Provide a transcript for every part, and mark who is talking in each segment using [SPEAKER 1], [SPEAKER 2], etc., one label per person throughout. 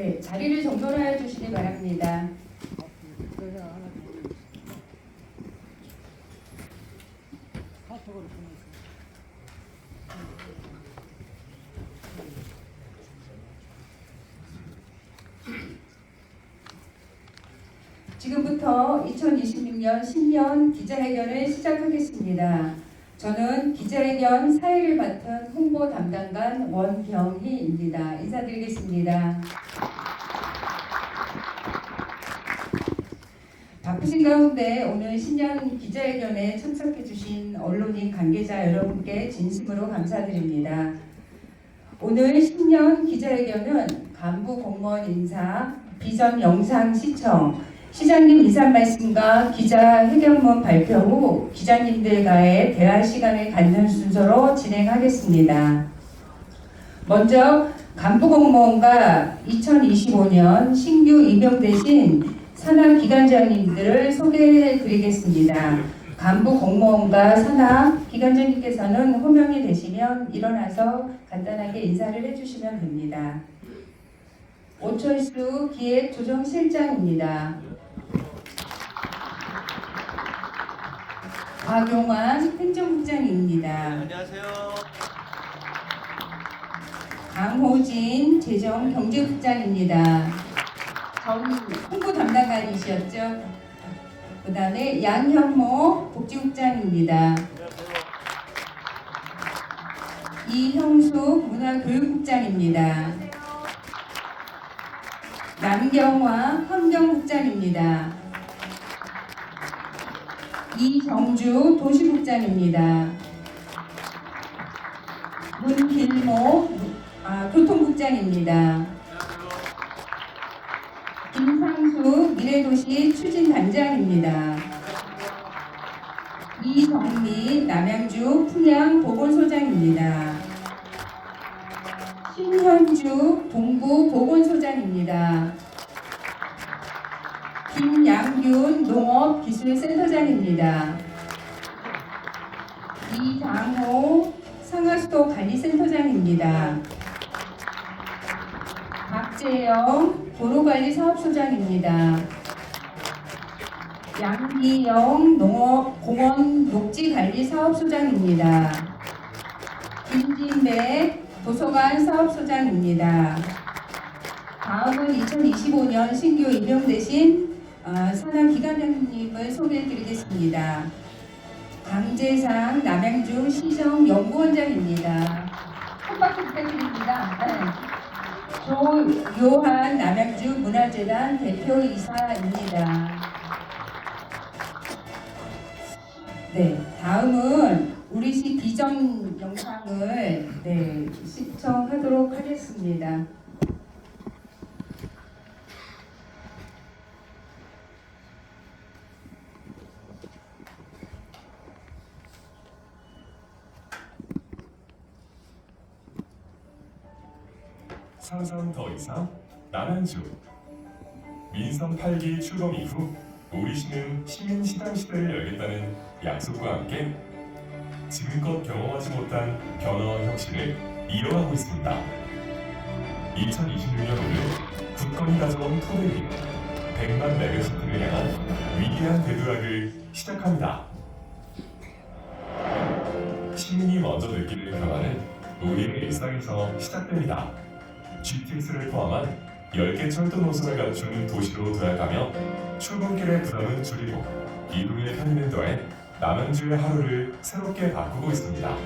[SPEAKER 1] 네, 자리를 정돈하여 주시기 바랍니다. 지금부터 2026년 신년 기자회견을 시작하겠습니다. 저는 기자회견 사회를 맡은 홍보 담당관 원경희입니다. 인사드리겠습니다. 바쁘신 가운데 오늘 신년 기자회견에 참석해 주신 언론인 관계자 여러분께 진심으로 감사드립니다. 오늘 신년 기자회견은 간부 공무원 인사, 비전 영상 시청, 시장님 인사 말씀과 기자회견문 발표 후 기자님들과의 대화 시간을 갖는 순서로 진행하겠습니다. 먼저 간부 공무원과 2025년 신규 임명되신 산하 기관장님들을 소개해 드리겠습니다. 간부 공무원과 산하 기관장님께서는 호명이 되시면 일어나서 간단하게 인사를 해주시면 됩니다. 오철수 기획조정실장입니다. 박용환 행정국장입니다.
[SPEAKER 2] 안녕하세요.
[SPEAKER 1] 강호진 재정경제국장입니다. 전 홍보 담당관이셨죠? 그 다음에 양현모 복지국장입니다. 이형숙 문화교육국장입니다. 남경화 환경국장입니다. 이정주 도시국장입니다. 문길모 교통국장입니다. 김상수 미래도시 추진단장입니다. 이정미 남양주 풍양보건소장입니다. 신현주 동부보건소장입니다. 김양균 농업기술센터장입니다. 이장호 상하수도관리센터장입니다. 박재영 도로관리사업소장입니다. 양기영 농업공원 녹지관리사업소장입니다. 김진백 도서관 사업소장입니다. 다음은 2025년 신규 임명되신 산하 기관장님을 소개해 드리겠습니다. 강재상 남양주 시정연구원장입니다. 한 박수 부탁드립니다. 네. 조요한 남양주 문화재단 대표이사입니다. 네, 다음은 우리시 비전 영상을 시청하도록 하겠습니다.
[SPEAKER 3] 상상 더 이상 남양주 민선 8기 출범 이후 우리시는 시민시당 시대를 열겠다는 약속과 함께 지금껏 경험하지 못한 변화와 혁신을 이어가고 있습니다. 2026년 오늘 굳건히 가져온 토대위 100만 메가시티를 향한 위대한 대도약을 시작합니다. 시민이 먼저 느끼는 변화는 우리의 일상에서 시작됩니다. GTX를 포함한 10개 철도 노선을 갖춘 도시로 도약하며 출근길의 부담은 줄이고 이동의 편의는 더해 남양주의 하루를 새롭게 바꾸고 있습니다.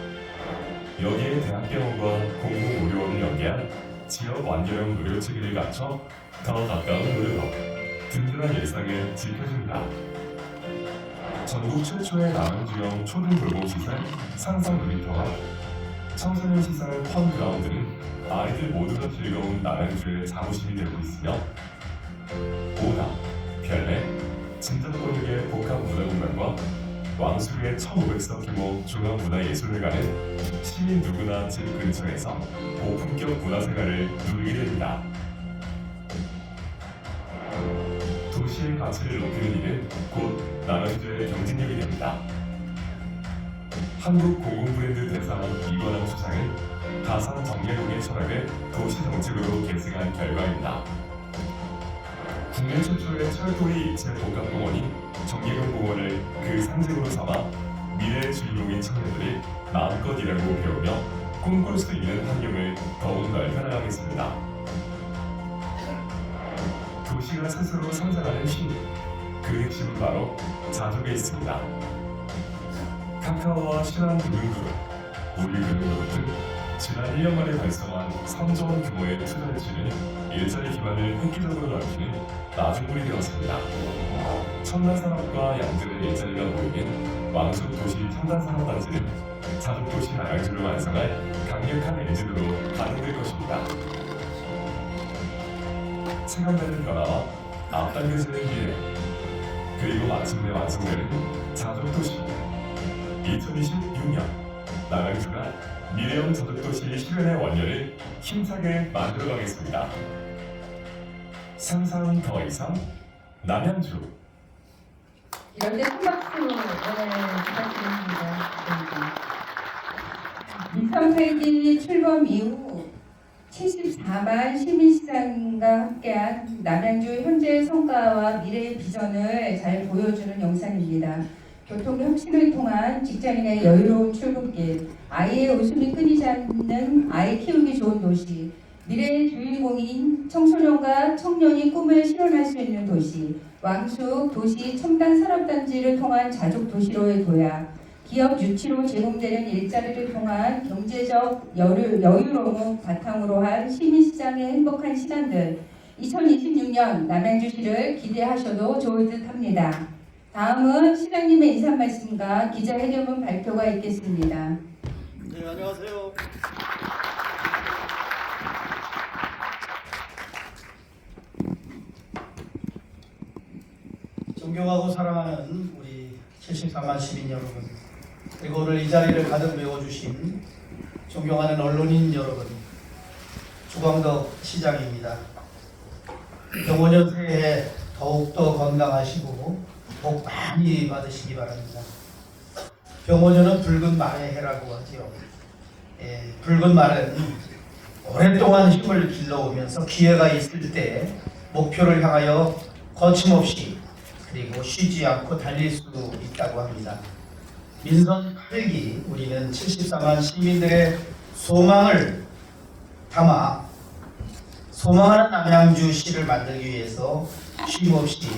[SPEAKER 3] 여기에 대학병원과 공공의료원을 연계한 지역 완결형 의료체계를 갖춰 더 가까운 의료로 든든한 일상을 지켜줍니다. 전국 최초의 남양주형 초등돌봄시설 상상 놀이터와 청소년 시설 펀그라운드는 아이들 모두가 즐거운 남양주의 자부심이 되고 있으며 오나, 별내, 진작권역의 복합문화공간과 왕수리의 1500석 규모 종합문화예술회관은 시민 누구나 집 근처에서 고품격 문화생활을 누리게 됩니다. 도시의 가치를 높이는 일은 곧 남양주의 경쟁력이 됩니다. 한국 공공브랜드 대상 이관왕 수상은 가상 정례용의 철학을 도시 정책으로 계승한 결과입니다. 국내 최초의 철도의 재복합공원인 정예경공원을 그 상징으로 삼아 미래의 주인공인 청년들이 마음껏 일하고 배우며 꿈꿀 수 있는 환경을 더욱 넓혀나가겠습니다. 도시가 스스로 성장하는 힘, 그 핵심은 바로 자족에 있습니다. 카카오와 신한금융그룹, 우리금융그룹 등 지난 1년 만에 발생한 3조 원 규모의 투자 대출은 일자리 기반을 획기적으로 넓히는 마중물이 되었습니다. 첨단산업과 양질의 일자리가 모이는 왕숙 도시 첨단산업단지는 자족도시 남양주를 완성할 강력한 엔진으로 가동될 것입니다. 체감되는 변화와 앞당겨지는 미래, 그리고 마침내 완성되는 자족도시. 2026년 남양주가 미래형 저녁도시 실현의 원년을 힘차게 만들어가겠습니다. 상상 더 이상 남양주.
[SPEAKER 1] 이럴 때 큰박수 부탁드립니다. 민선회기 출범 이후 74만 시민시장과 함께한 남양주 현재의 성과와 미래의 비전을 잘 보여주는 영상입니다. 교통 혁신을 통한 직장인의 여유로운 출근길, 아이의 웃음이 끊이지 않는 아이 키우기 좋은 도시, 미래의 주인공인 청소년과 청년이 꿈을 실현할 수 있는 도시, 왕숙 도시 첨단 산업단지를 통한 자족 도시로의 도약, 기업 유치로 제공되는 일자리를 통한 경제적 여유로움을 바탕으로 한 시민시장의 행복한 시간들, 2026년 남양주시를 기대하셔도 좋을 듯 합니다. 다음은 시장님의 인사 말씀과 기자회견문 발표가 있겠습니다.
[SPEAKER 2] 네, 안녕하세요. 존경하고 사랑하는 우리 74만 시민 여러분, 그리고 오늘 이 자리를 가득 메워주신 존경하는 언론인 여러분, 주광덕 시장입니다. 경호년 새해 더욱더 건강하시고 복 많이 받으시기 바랍니다. 병원년은 붉은 말의 해라고 하지요. 붉은 말은 오랫동안 힘을 길러오면서 기회가 있을 때 목표를 향하여 거침없이 그리고 쉬지 않고 달릴 수 있다고 합니다. 민선 8기 우리는 74만 시민들의 소망을 담아 소망하는 남양주시를 만들기 위해서 쉼없이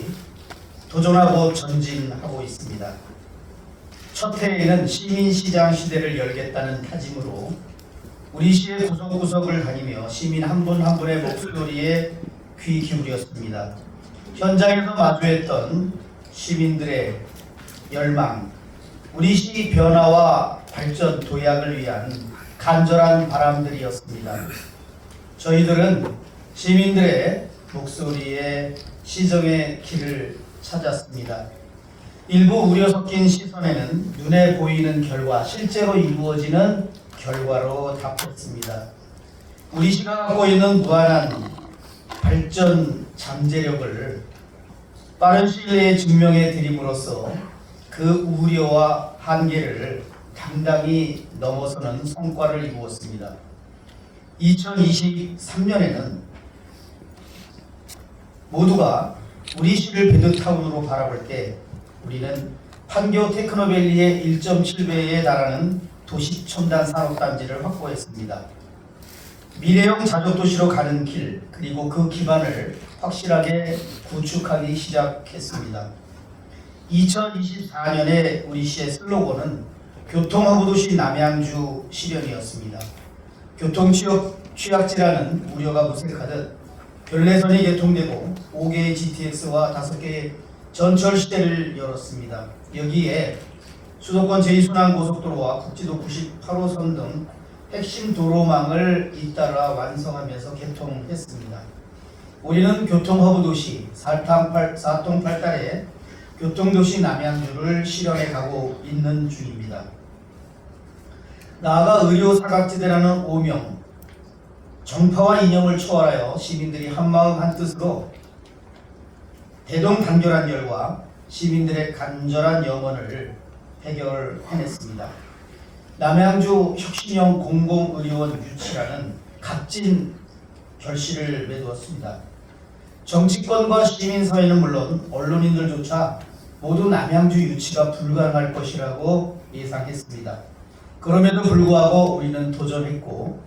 [SPEAKER 2] 도전하고 전진하고 있습니다. 첫 해에는 시민시장 시대를 열겠다는 다짐으로 우리 시의 구석구석을 다니며 시민 한 분 한 분의 목소리에 귀 기울였습니다. 현장에서 마주했던 시민들의 열망, 우리 시 변화와 발전 도약을 위한 간절한 바람들이었습니다. 저희들은 시민들의 목소리에 시정의 길을 찾았습니다. 일부 우려 섞인 시선에는 눈에 보이는 결과, 실제로 이루어지는 결과로 답했습니다. 우리 시가 갖고 있는 무한한 발전 잠재력을 빠른 시일 내에 증명해 드림으로써 그 우려와 한계를 당당히 넘어서는 성과를 이루었습니다. 2023년에는 모두가 우리 시를 베드타운으로 바라볼 때 우리는 판교 테크노밸리의 1.7배에 달하는 도시 첨단 산업단지를 확보했습니다. 미래형 자족도시로 가는 길, 그리고 그 기반을 확실하게 구축하기 시작했습니다. 2024년에 우리 시의 슬로건은 교통허브도시 남양주 실현이었습니다. 교통취약지라는 우려가 무색하듯 별내선이 개통되고 5개의 GTX와 5개의 전철 시대를 열었습니다. 여기에 수도권 제2순환고속도로와 국지도 98호선 등 핵심 도로망을 잇따라 완성하면서 개통했습니다. 우리는 교통허브도시 4통팔달의 교통도시 남양주를 실현해 가고 있는 중입니다. 나아가 의료사각지대라는 오명, 정파와 이념을 초월하여 시민들이 한마음 한뜻으로 대동단결한 결과 시민들의 간절한 염원을 해결해냈습니다. 남양주 혁신형 공공의료원 유치라는 값진 결실을 매두었습니다. 정치권과 시민사회는 물론 언론인들조차 모두 남양주 유치가 불가능할 것이라고 예상했습니다. 그럼에도 불구하고 우리는 도전했고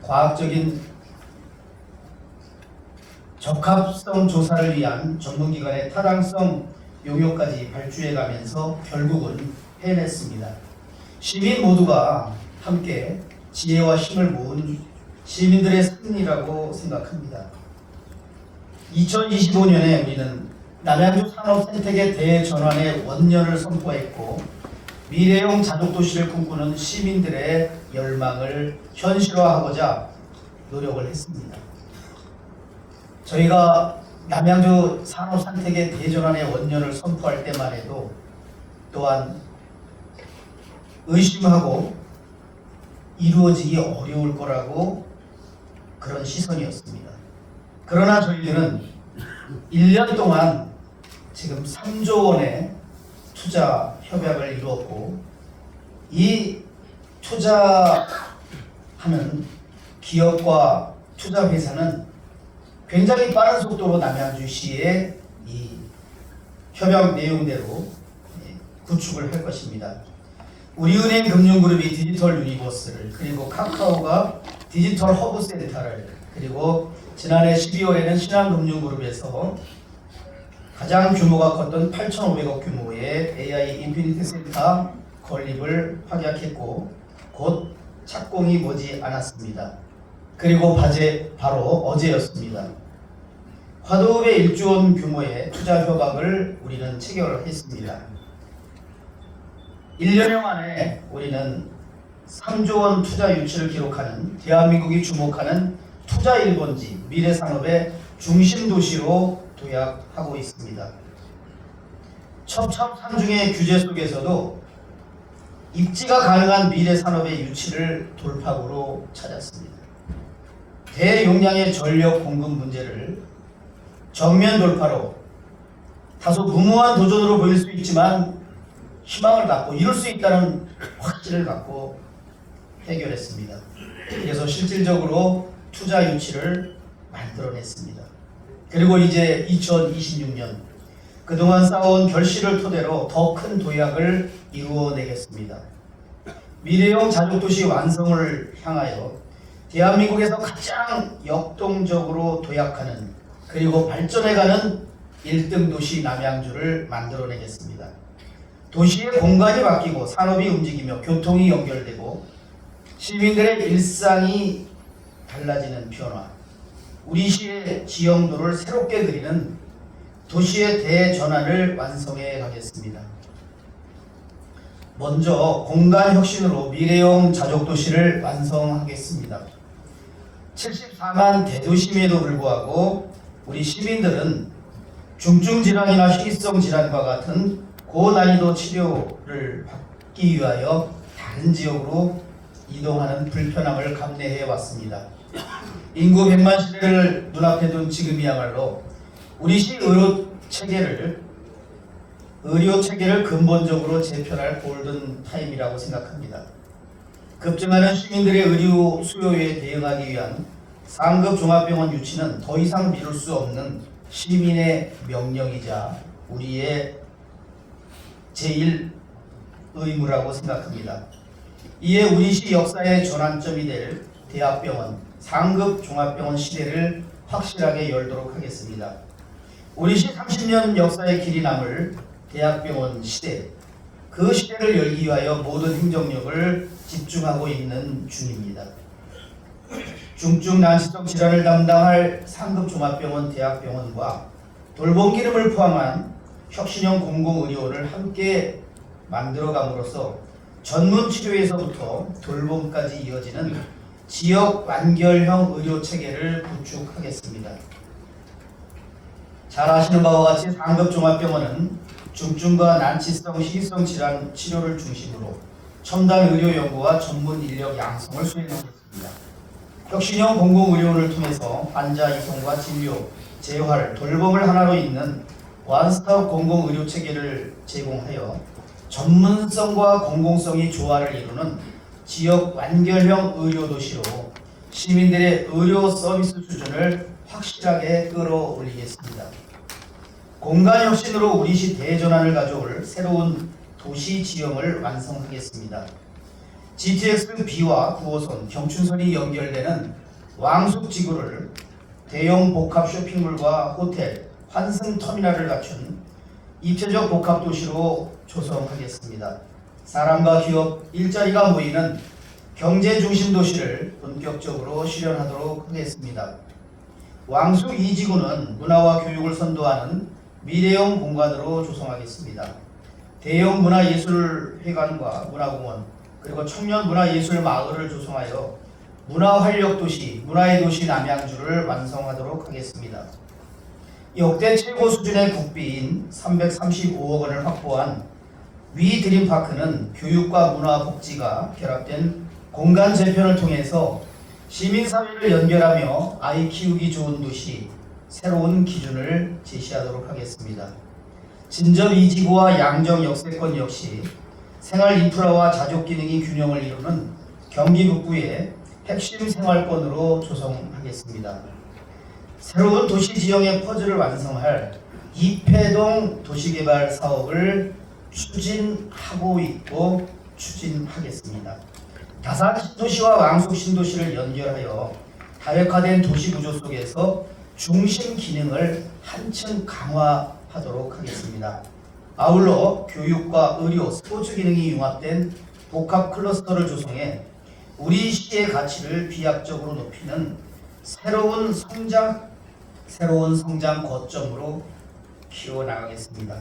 [SPEAKER 2] 과학적인 적합성 조사를 위한 전문기관의 타당성 용역까지 발주해가면서 결국은 해냈습니다. 시민 모두가 함께 지혜와 힘을 모은 시민들의 승리라고 생각합니다. 2025년에 우리는 남양주 산업생태계 대전환의 원년을 선포했고 미래형 자족도시를 꿈꾸는 시민들의 열망을 현실화하고자 노력을 했습니다. 저희가 남양주 산업생태계 대전환의 원년을 선포할 때만 해도 또한 의심하고 이루어지기 어려울 거라고 그런 시선이었습니다. 그러나 저희들은 1년 동안 지금 3조 원의 투자 협약을 이루었고 이 투자하는 기업과 투자 회사는 굉장히 빠른 속도로 남양주시의 이 협약 내용대로 구축을 할 것입니다. 우리은행 금융그룹이 디지털 유니버스를 그리고 카카오가 디지털 허브 센터를 그리고 지난해 12월에는 신한금융그룹에서 가장 규모가 컸던 8,500억 규모의 AI 인피니티 센터 건립을 확약했고 곧 착공이 머지 않았습니다. 그리고 바로 어제였습니다. 화도읍의 1조 원 규모의 투자 협약을 우리는 체결했습니다. 1년여 만에 우리는 3조 원 투자 유치를 기록하는 대한민국이 주목하는 투자 1번지 미래산업의 중심 도시로 도약하고 있습니다. 첩첩산중의 규제 속에서도 입지가 가능한 미래산업의 유치를 돌파구로 찾았습니다. 대용량의 전력 공급 문제를 정면 돌파로 다소 무모한 도전으로 보일 수 있지만 희망을 갖고 이룰 수 있다는 확신을 갖고 해결했습니다. 그래서 실질적으로 투자 유치를 만들어냈습니다. 그리고 이제 2026년 그동안 쌓아온 결실을 토대로 더 큰 도약을 이루어내겠습니다. 미래형 자족도시 완성을 향하여 대한민국에서 가장 역동적으로 도약하는 그리고 발전해가는 1등 도시 남양주를 만들어내겠습니다. 도시의 공간이 바뀌고 산업이 움직이며 교통이 연결되고 시민들의 일상이 달라지는 변화, 우리 시의 지형도를 새롭게 그리는 도시의 대전환을 완성해 가겠습니다. 먼저 공간 혁신으로 미래형 자족도시를 완성하겠습니다. 74만 대도심에도 불구하고 우리 시민들은 중증질환이나 희귀성 질환과 같은 고난이도 치료를 받기 위하여 다른 지역으로 이동하는 불편함을 감내해 왔습니다. 인구 100만 시대를 눈앞에 둔 지금이야말로 우리 시 의료 체계를 근본적으로 재편할 골든 타임이라고 생각합니다. 급증하는 시민들의 의료 수요에 대응하기 위한 상급 종합병원 유치는 더 이상 미룰 수 없는 시민의 명령이자 우리의 제1 의무라고 생각합니다. 이에 우리 시 역사의 전환점이 될 대학병원, 상급 종합병원 시대를 확실하게 열도록 하겠습니다. 우리 시 30년 역사의 길이 남을 대학병원 시대, 그 시대를 열기 위하여 모든 행정력을 집중하고 있는 중입니다. 중증 난치성 질환을 담당할 상급 종합병원 대학병원과 돌봄 기능을 포함한 혁신형 공공의료원을 함께 만들어감으로써 전문 치료에서부터 돌봄까지 이어지는 지역 완결형 의료 체계를 구축하겠습니다. 잘 아시는 바와 같이 상급 종합병원은 중증과 난치성 희귀성 질환 치료를 중심으로 첨단 의료 연구와 전문 인력 양성을 수행하겠습니다. 혁신형 공공의료원을 통해서 환자 이송과 진료, 재활, 돌봄을 하나로 잇는 원스톱 공공의료 체계를 제공하여 전문성과 공공성이 조화를 이루는 지역 완결형 의료 도시로 시민들의 의료 서비스 수준을 확실하게 끌어올리겠습니다. 공간 혁신으로 우리시 대전환을 가져올 새로운 도시 지형을 완성하겠습니다. GTX-B와 9호선, 경춘선이 연결되는 왕숙지구를 대형 복합 쇼핑몰과 호텔, 환승 터미널을 갖춘 입체적 복합 도시로 조성하겠습니다. 사람과 기업, 일자리가 모이는 경제 중심 도시를 본격적으로 실현하도록 하겠습니다. 왕숙 2지구는 문화와 교육을 선도하는 미래형 공간으로 조성하겠습니다. 대형 문화예술회관과 문화공원, 그리고 청년 문화예술 마을을 조성하여 문화활력도시, 문화의 도시 남양주를 완성하도록 하겠습니다. 역대 최고 수준의 국비인 335억 원을 확보한 위 드림파크는 교육과 문화 복지가 결합된 공간 재편을 통해서 시민사회를 연결하며 아이 키우기 좋은 도시, 새로운 기준을 제시하도록 하겠습니다. 진접 2지구와 양정 역세권 역시 생활 인프라와 자족 기능이 균형을 이루는 경기 북부의 핵심 생활권으로 조성하겠습니다. 새로운 도시 지형의 퍼즐을 완성할 이패동 도시개발 사업을 추진하고 있고 추진하겠습니다. 다산 신도시와 왕숙 신도시를 연결하여 다획화된 도시 구조 속에서 중심 기능을 한층 강화하도록 하겠습니다. 아울러 교육과 의료, 스포츠 기능이 융합된 복합 클러스터를 조성해 우리 시의 가치를 비약적으로 높이는 새로운 성장 거점으로 키워나가겠습니다.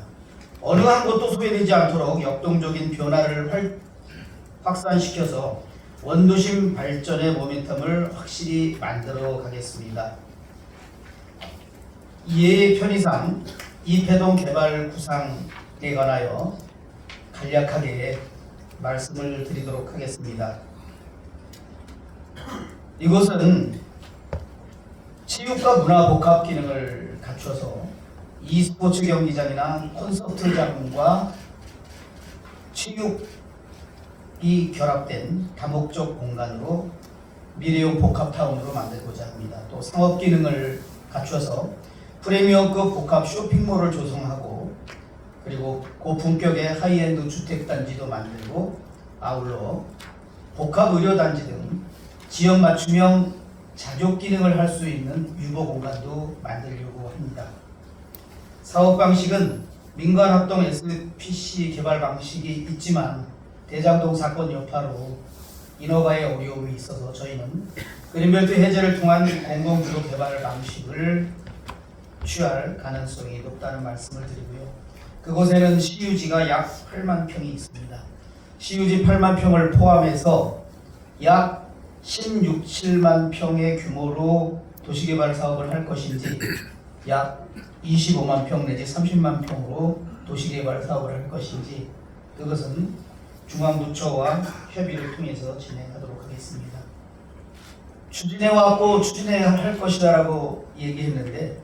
[SPEAKER 2] 어느 한 곳도 소외되지 않도록 역동적인 변화를 확산시켜서 원도심 발전의 모멘텀을 확실히 만들어 가겠습니다. 이에 편의상 이패동 개발 구상에 관하여 간략하게 말씀을 드리도록 하겠습니다. 이곳은 체육과 문화 복합 기능을 갖춰서 e스포츠 경기장이나 콘서트장과 체육이 결합된 다목적 공간으로 미래형 복합타운으로 만들고자 합니다. 또 상업 기능을 갖춰서 프리미엄급 복합 쇼핑몰을 조성하고 그리고 고품격의 하이엔드 주택단지도 만들고 아울러 복합 의료단지 등 지역 맞춤형 자족 기능을 할 수 있는 유보 공간도 만들려고 합니다. 사업 방식은 민간 합동 SPC 개발 방식이 있지만 대장동 사건 여파로 인허가의 어려움이 있어서 저희는 그린벨트 해제를 통한 공공주도 개발 방식을 취할 가능성이 높다는 말씀을 드리고요. 그곳에는 CU지가 약 8만 평이 있습니다. CU지 8만 평을 포함해서 약 16, 7만 평의 규모로 도시개발 사업을 할 것인지 약 25만 평 내지 30만 평으로 도시개발 사업을 할 것인지 그것은 중앙부처와 협의를 통해서 진행하도록 하겠습니다. 추진해왔고 추진해야 할 것이다 라고 얘기했는데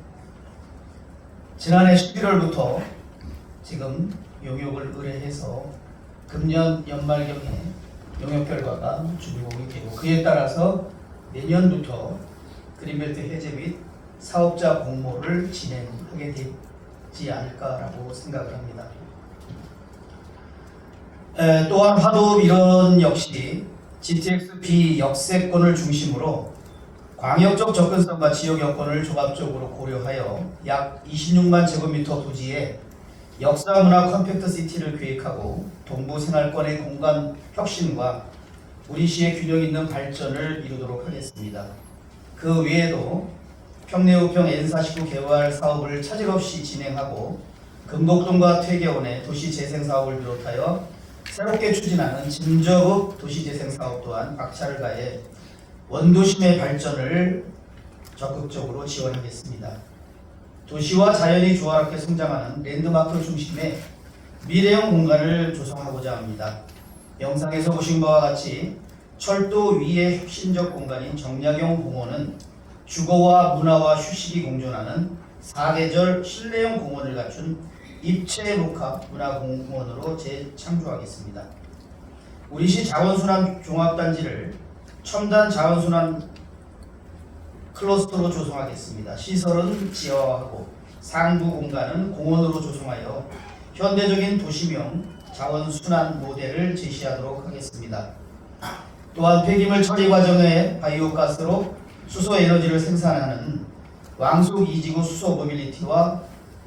[SPEAKER 2] 지난해 11월부터 지금 용역을 의뢰해서 금년 연말경에 용역 결과가 준비되고 되고 그에 따라서 내년부터 그린벨트 해제 및 사업자 공모를 진행하게 되지 않을까라고 생각을 합니다. 또한 화도읍 일원 역시 GTX-B 역세권을 중심으로 광역적 접근성과 지역 여건을 종합적으로 고려하여 약 26만 제곱미터 부지에 역사문화 컴팩트 시티를 계획하고 동부 생활권의 공간 혁신과 우리 시의 균형 있는 발전을 이루도록 하겠습니다. 그 외에도 평내우평 N49 개발 사업을 차질 없이 진행하고 금곡동과 퇴계원의 도시재생 사업을 비롯하여 새롭게 추진하는 진저읍 도시재생 사업 또한 박차를 가해 원도심의 발전을 적극적으로 지원하겠습니다. 도시와 자연이 조화롭게 성장하는 랜드마크 중심의 미래형 공간을 조성하고자 합니다. 영상에서 보신 바와 같이 철도 위의 혁신적 공간인 정약용 공원은 주거와 문화와 휴식이 공존하는 사계절 실내형 공원을 갖춘 입체 복합 문화공원으로 재창조하겠습니다. 우리시 자원순환 종합단지를 첨단 자원순환 클러스터로 조성하겠습니다. 시설은 지하화하고 상부 공간은 공원으로 조성하여 현대적인 도시명 자원 순환 모델을 제시하도록 하겠습니다. 또한 폐기물 처리 과정의 바이오가스로 수소 에너지를 생산하는 왕숙 2지구 수소 모빌리티와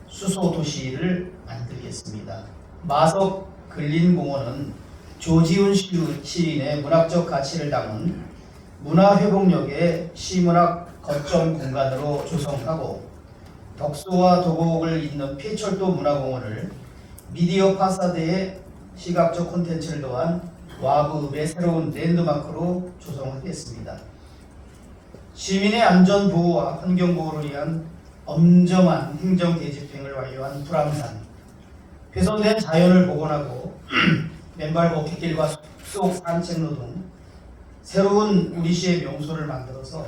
[SPEAKER 2] 수소 도시를 만들겠습니다. 마석 근린공원은 조지훈 시인의 문학적 가치를 담은 문화회복력의 시문학 거점 공간으로 조성하고 덕소와 도곡을 잇는 폐철도 문화공원을 미디어 파사드의 시각적 콘텐츠를 더한 와부읍의 새로운 랜드마크로 조성하겠습니다. 시민의 안전보호와 환경보호를 위한 엄정한 행정대집행을 완료한 불암산, 훼손된 자연을 복원하고 맨발 걷기길과 숲속 산책로 등 새로운 우리시의 명소를 만들어서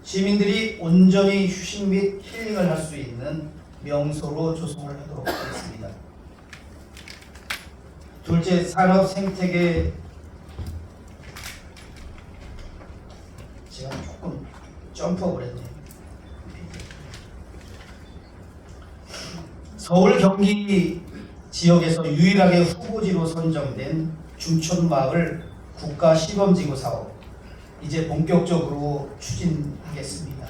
[SPEAKER 2] 시민들이 온전히 휴식 및 힐링을 할 수 있는 명소로 조성을 하도록 하겠습니다. 둘째, 산업 생태계. 제가 조금 점프업을 했네요. 서울 경기 지역에서 유일하게 후보지로 선정된 중촌마을 국가시범지구 사업 이제 본격적으로 추진하겠습니다.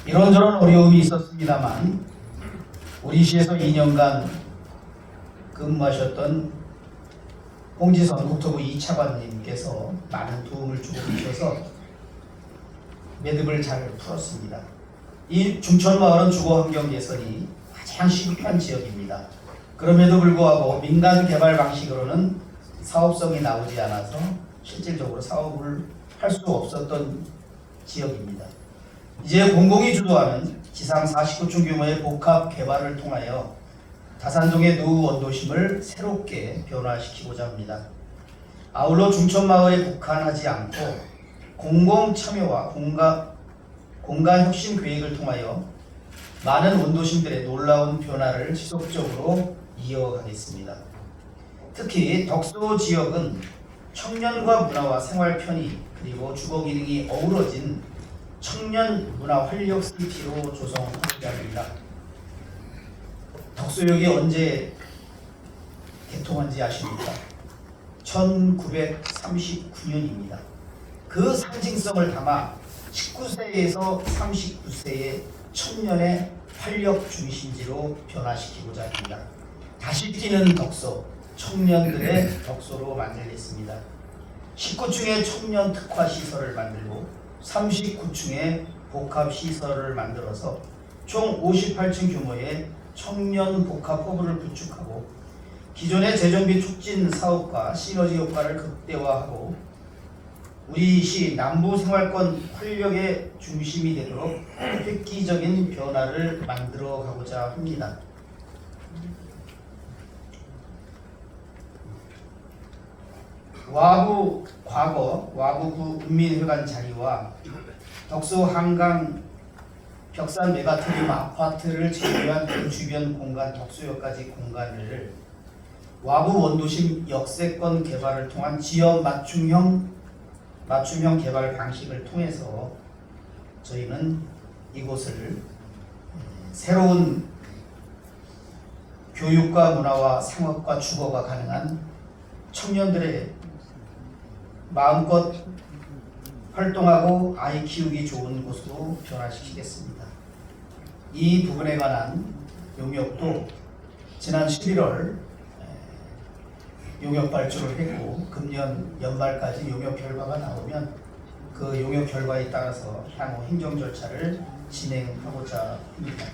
[SPEAKER 2] 이런저런 어려움이 있었습니다만 우리 시에서 2년간 근무하셨던 홍지선 국토부 2차관님께서 많은 도움을 주고 계셔서 매듭을 잘 풀었습니다. 이 중촌마을은 주거환경 개선이 가장 시급한 지역입니다. 그럼에도 불구하고 민간 개발 방식으로는 사업성이 나오지 않아서 실질적으로 사업을 할 수 없었던 지역입니다. 이제 공공이 주도하는 지상 49층 규모의 복합 개발을 통하여 다산동의 노후 원도심을 새롭게 변화시키고자 합니다. 아울러 중촌마을에 국한하지 않고 공공 참여와 공간 혁신 계획을 통하여 많은 원도심들의 놀라운 변화를 지속적으로 이어가겠습니다. 특히 덕소 지역은 청년과 문화와 생활 편의 그리고 주거 기능이 어우러진 청년 문화 활력 시티로 조성하고자 합니다. 덕소역이 언제 개통한지 아십니까? 1939년입니다. 그 상징성을 담아 19세에서 39세의 청년의 활력 중심지로 변화시키고자 합니다. 다시 뛰는 덕소, 청년들의 덕소로 만들겠습니다. 19층의 청년 특화 시설을 만들고 39층의 복합 시설을 만들어서 총 58층 규모의 청년 복합 허브를 구축하고 기존의 재정비 촉진 사업과 시너지 효과를 극대화하고 우리 시 남부 생활권 활력의 중심이 되도록 획기적인 변화를 만들어 가고자 합니다. 과거 와부구 은민회관 자리와 덕소 한강 벽산 메가트림 아파트를 제외한 그 주변 공간 덕소역까지 공간을 와부 원도심 역세권 개발을 통한 지역 맞춤형 개발 방식을 통해서 저희는 이곳을 새로운 교육과 문화와 상업과 주거가 가능한 청년들의 마음껏 활동하고 아이 키우기 좋은 곳으로 변화시키겠습니다. 이 부분에 관한 용역도 지난 11월 용역 발주를 했고 금년 연말까지 용역 결과가 나오면 그 용역 결과에 따라서 향후 행정 절차를 진행하고자 합니다.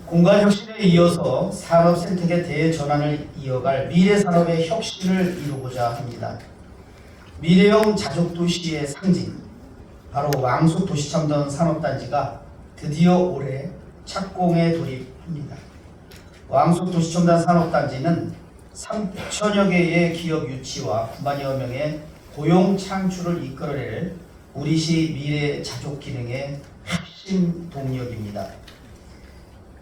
[SPEAKER 2] 공간 혁신에 이어서 산업 생태계 대전환을 이어갈 미래 산업의 혁신을 이루고자 합니다. 미래형 자족도시의 상징, 바로 왕숙 도시첨단 산업단지가 드디어 올해 착공에 돌입합니다. 왕숙 도시첨단 산업단지는 3천여 개의 기업 유치와 9만여 명의 고용 창출을 이끌어낼 우리시 미래 자족 기능의 핵심 동력입니다.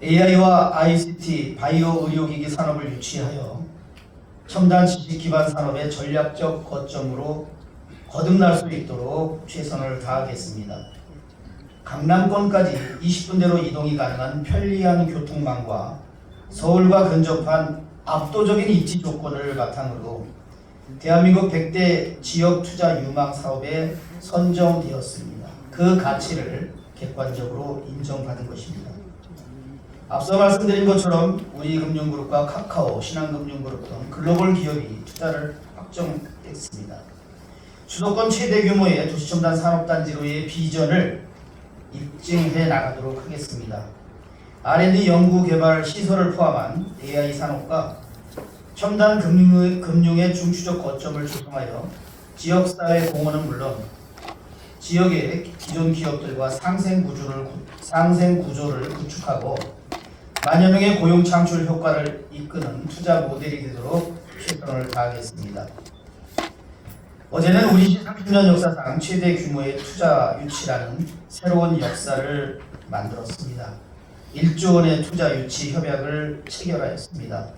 [SPEAKER 2] AI와 ICT, 바이오 의료기기 산업을 유치하여 첨단 지식 기반 산업의 전략적 거점으로 거듭날 수 있도록 최선을 다하겠습니다. 강남권까지 20분대로 이동이 가능한 편리한 교통망과 서울과 근접한 압도적인 입지 조건을 바탕으로 대한민국 100대 지역 투자 유망 사업에 선정되었습니다. 그 가치를 객관적으로 인정받은 것입니다. 앞서 말씀드린 것처럼 우리금융그룹과 카카오, 신한금융그룹 등 글로벌 기업이 투자를 확정했습니다. 수도권 최대 규모의 도시첨단 산업단지로의 비전을 입증해 나가도록 하겠습니다. R&D 연구개발 시설을 포함한 AI 산업과 첨단 금융의 중추적 거점을 조성하여 지역사회 공헌은 물론 지역의 기존 기업들과 상생 구조를 구축하고 만여 명의 고용 창출 효과를 이끄는 투자 모델이 되도록 최선을 다하겠습니다. 어제는 우리시 30년 역사상 최대 규모의 투자 유치라는 새로운 역사를 만들었습니다. 1조 원의 투자 유치 협약을 체결하였습니다.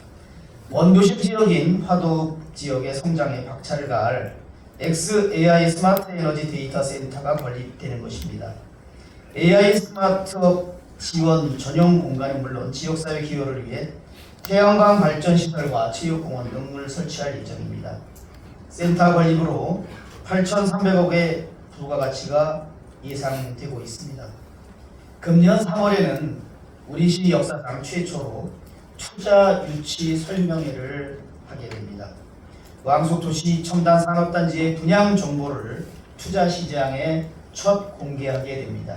[SPEAKER 2] 원도심 지역인 화도 지역의 성장에 박차를 가할 XAI 스마트 에너지 데이터 센터가 건립되는 것입니다. AI 스마트업 지원 전용 공간은 물론 지역사회 기여를 위해 태양광 발전 시설과 체육공원 등을 설치할 예정입니다. 센터 건립으로 8,300억의 부가가치가 예상되고 있습니다. 금년 3월에는 우리시 역사상 최초로 투자 유치 설명회를 하게 됩니다. 왕속도시 첨단 산업단지의 분양 정보를 투자 시장에 첫 공개하게 됩니다.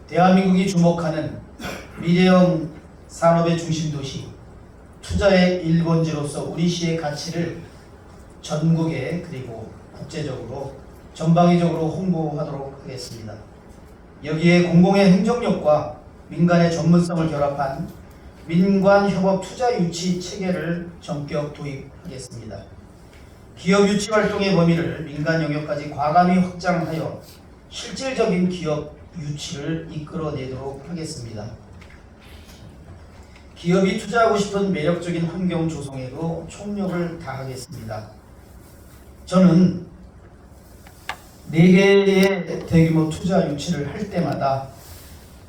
[SPEAKER 2] 대한민국이 주목하는 미래형 산업의 중심 도시, 투자의 1번지로서 우리시의 가치를 전국에 그리고 국제적으로 전방위적으로 홍보하도록 하겠습니다. 여기에 공공의 행정력과 민간의 전문성을 결합한 민관협업 투자 유치 체계를 전격 도입하겠습니다. 기업 유치 활동의 범위를 민간 영역까지 과감히 확장하여 실질적인 기업 유치를 이끌어내도록 하겠습니다. 기업이 투자하고 싶은 매력적인 환경 조성에도 총력을 다하겠습니다. 저는 4개의 대규모 투자 유치를 할 때마다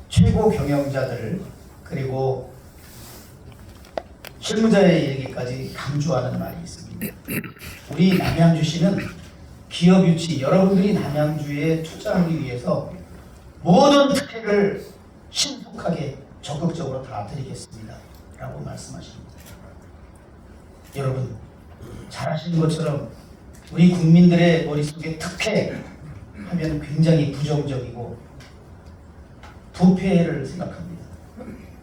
[SPEAKER 2] 최고 경영자들 그리고 실무자의 얘기까지 강조하는 말이 있습니다. 우리 남양주시는 기업 유치, 여러분들이 남양주에 투자하기 위해서 모든 특혜를 신속하게 적극적으로 다 드리겠습니다 라고 말씀하십니다. 여러분 잘 아시는 것처럼 우리 국민들의 머릿속에 특혜 하면 굉장히 부정적이고 부패를 생각합니다.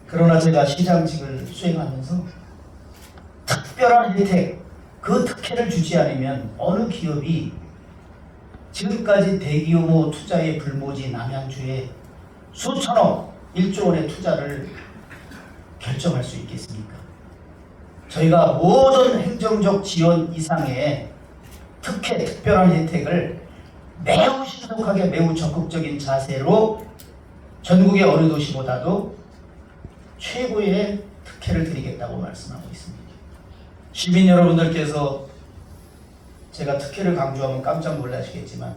[SPEAKER 2] 그러나 제가 시장직을 수행하면서 특별한 혜택, 그 특혜를 주지 않으면 어느 기업이 지금까지 대규모 투자의 불모지 남양주에 수천억, 1조 원의 투자를 결정할 수 있겠습니까? 저희가 모든 행정적 지원 이상의 특혜, 특별한 혜택을 매우 신속하게 매우 적극적인 자세로 전국의 어느 도시보다도 최고의 특혜를 드리겠다고 말씀하고 있습니다. 시민 여러분들께서 제가 특혜를 강조하면 깜짝 놀라시겠지만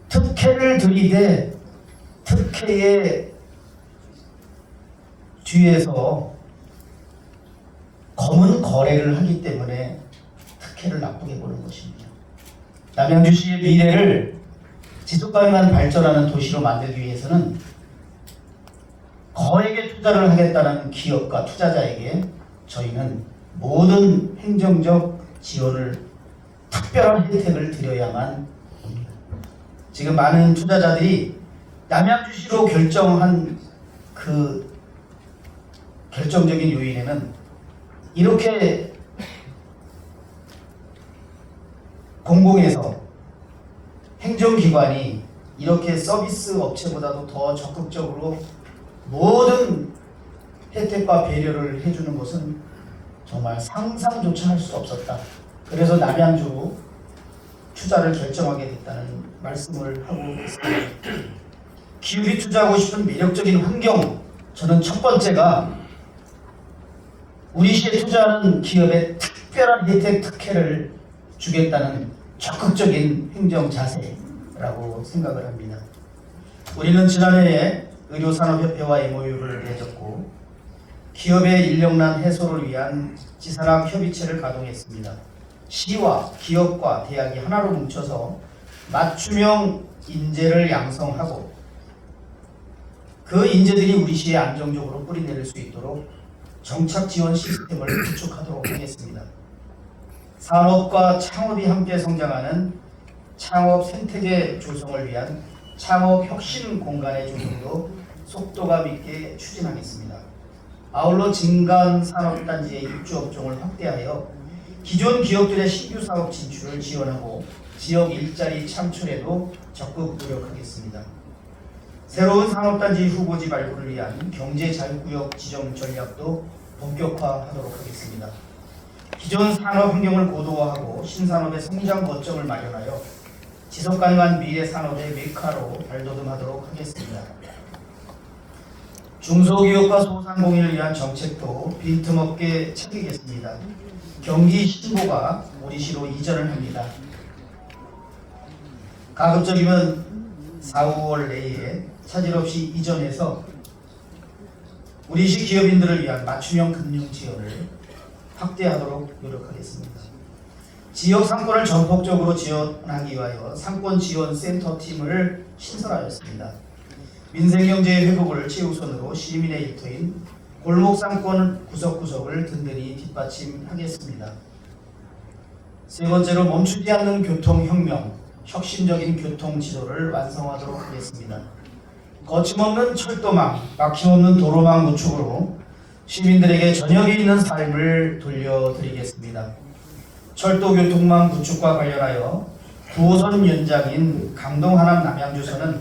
[SPEAKER 2] 특혜를 드리되 특혜의 뒤에서 검은 거래를 하기 때문에 특혜를 나쁘게 보는 것입니다. 남양주시의 미래를 지속가능한 발전하는 도시로 만들기 위해서는 거액의 투자를 하겠다는 기업과 투자자에게 저희는 모든 행정적 지원을 특별한 혜택을 드려야만 합니다. 지금 많은 투자자들이 남양주시로 결정한 그 결정적인 요인에는 이렇게 공공에서 행정기관이 이렇게 서비스 업체보다도 더 적극적으로 모든 혜택과 배려를 해주는 것은 정말 상상조차 할 수 없었다. 그래서 남양주 투자를 결정하게 됐다는 말씀을 하고 있습니다. 기업이 투자하고 싶은 매력적인 환경, 저는 첫 번째가 우리 시에 투자하는 기업에 특별한 혜택, 특혜를 주겠다는 적극적인 행정 자세라고 생각을 합니다. 우리는 지난해에 의료산업협회와 MOU를 맺었고 기업의 인력난 해소를 위한 지산학 협의체를 가동했습니다. 시와 기업과 대학이 하나로 뭉쳐서 맞춤형 인재를 양성하고 그 인재들이 우리 시에 안정적으로 뿌리내릴 수 있도록 정착 지원 시스템을 구축하도록 하겠습니다. 산업과 창업이 함께 성장하는 창업 생태계 조성을 위한 창업 혁신 공간의 조성도 속도감 있게 추진하겠습니다. 아울러 진간산업단지의 입주 업종을 확대하여 기존 기업들의 신규 사업 진출을 지원하고 지역 일자리 창출에도 적극 노력하겠습니다. 새로운 산업단지 후보지 발굴을 위한 경제자유구역 지정 전략도 본격화하도록 하겠습니다. 기존 산업 환경을 고도화하고 신산업의 성장 거점을 마련하여 지속가능한 미래 산업의 메카로 발돋움하도록 하겠습니다. 중소기업과 소상공인을 위한 정책도 빈틈없게 챙기겠습니다. 경기 신고가 우리 시로 이전을 합니다. 가급적이면 4, 5월 내에 차질 없이 이전해서 우리 시 기업인들을 위한 맞춤형 금융 지원을 확대하도록 노력하겠습니다. 지역 상권을 전폭적으로 지원하기 위하여 상권지원센터팀을 신설하였습니다. 민생경제의 회복을 최우선으로 시민의 일터인 골목상권 구석구석을 든든히 뒷받침하겠습니다. 세 번째로 멈추지 않는 교통혁명, 혁신적인 교통지도를 완성하도록 하겠습니다. 거침없는 철도망, 막힘없는 도로망 구축으로 시민들에게 저녁에 있는 삶을 돌려드리겠습니다. 철도교통망 구축과 관련하여 9호선 연장인 강동 하남 남양주선은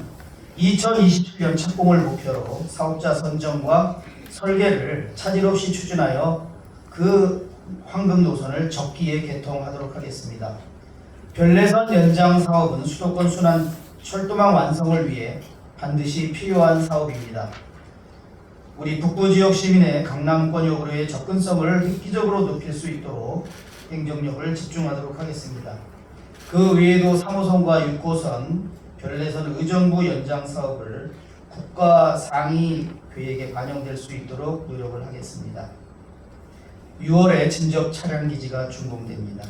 [SPEAKER 2] 2027년 착공을 목표로 사업자 선정과 설계를 차질 없이 추진하여 그 황금 노선을 적기에 개통하도록 하겠습니다. 별내선 연장 사업은 수도권 순환 철도망 완성을 위해 반드시 필요한 사업입니다. 우리 북부지역 시민의 강남권역으로의 접근성을 획기적으로 높일 수 있도록 행정력을 집중하도록 하겠습니다. 그 외에도 3호선과 6호선, 별내선 의정부 연장 사업을 국가 상위 계획에 반영될 수 있도록 노력을 하겠습니다. 6월에 진접 차량 기지가 준공됩니다.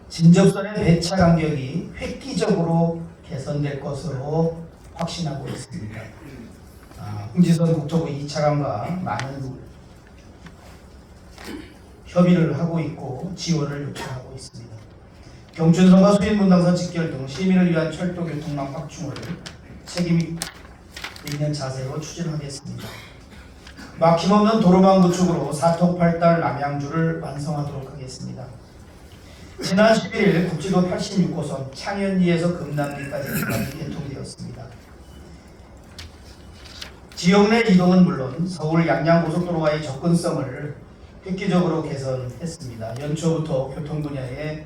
[SPEAKER 2] 진접선의 배차 간격이 획기적으로 개선될 것으로 확신하고 있습니다. 홍지선 국토부 2차관과 많은 협의를 하고 있고 지원을 요청하고 있습니다. 경춘선과 수인분당선 직결 등 시민을 위한 철도 교통망 확충을 책임 있는 자세로 추진하겠습니다. 막힘없는 도로망 구축으로 사톡팔달 남양주를 완성하도록 하겠습니다. 지난 11일 국지도 86호선 창현리에서 금남리까지 구간이 개통되었습니다. 지역 내 이동은 물론 서울 양양고속도로와의 접근성을 획기적으로 개선했습니다. 연초부터 교통 분야에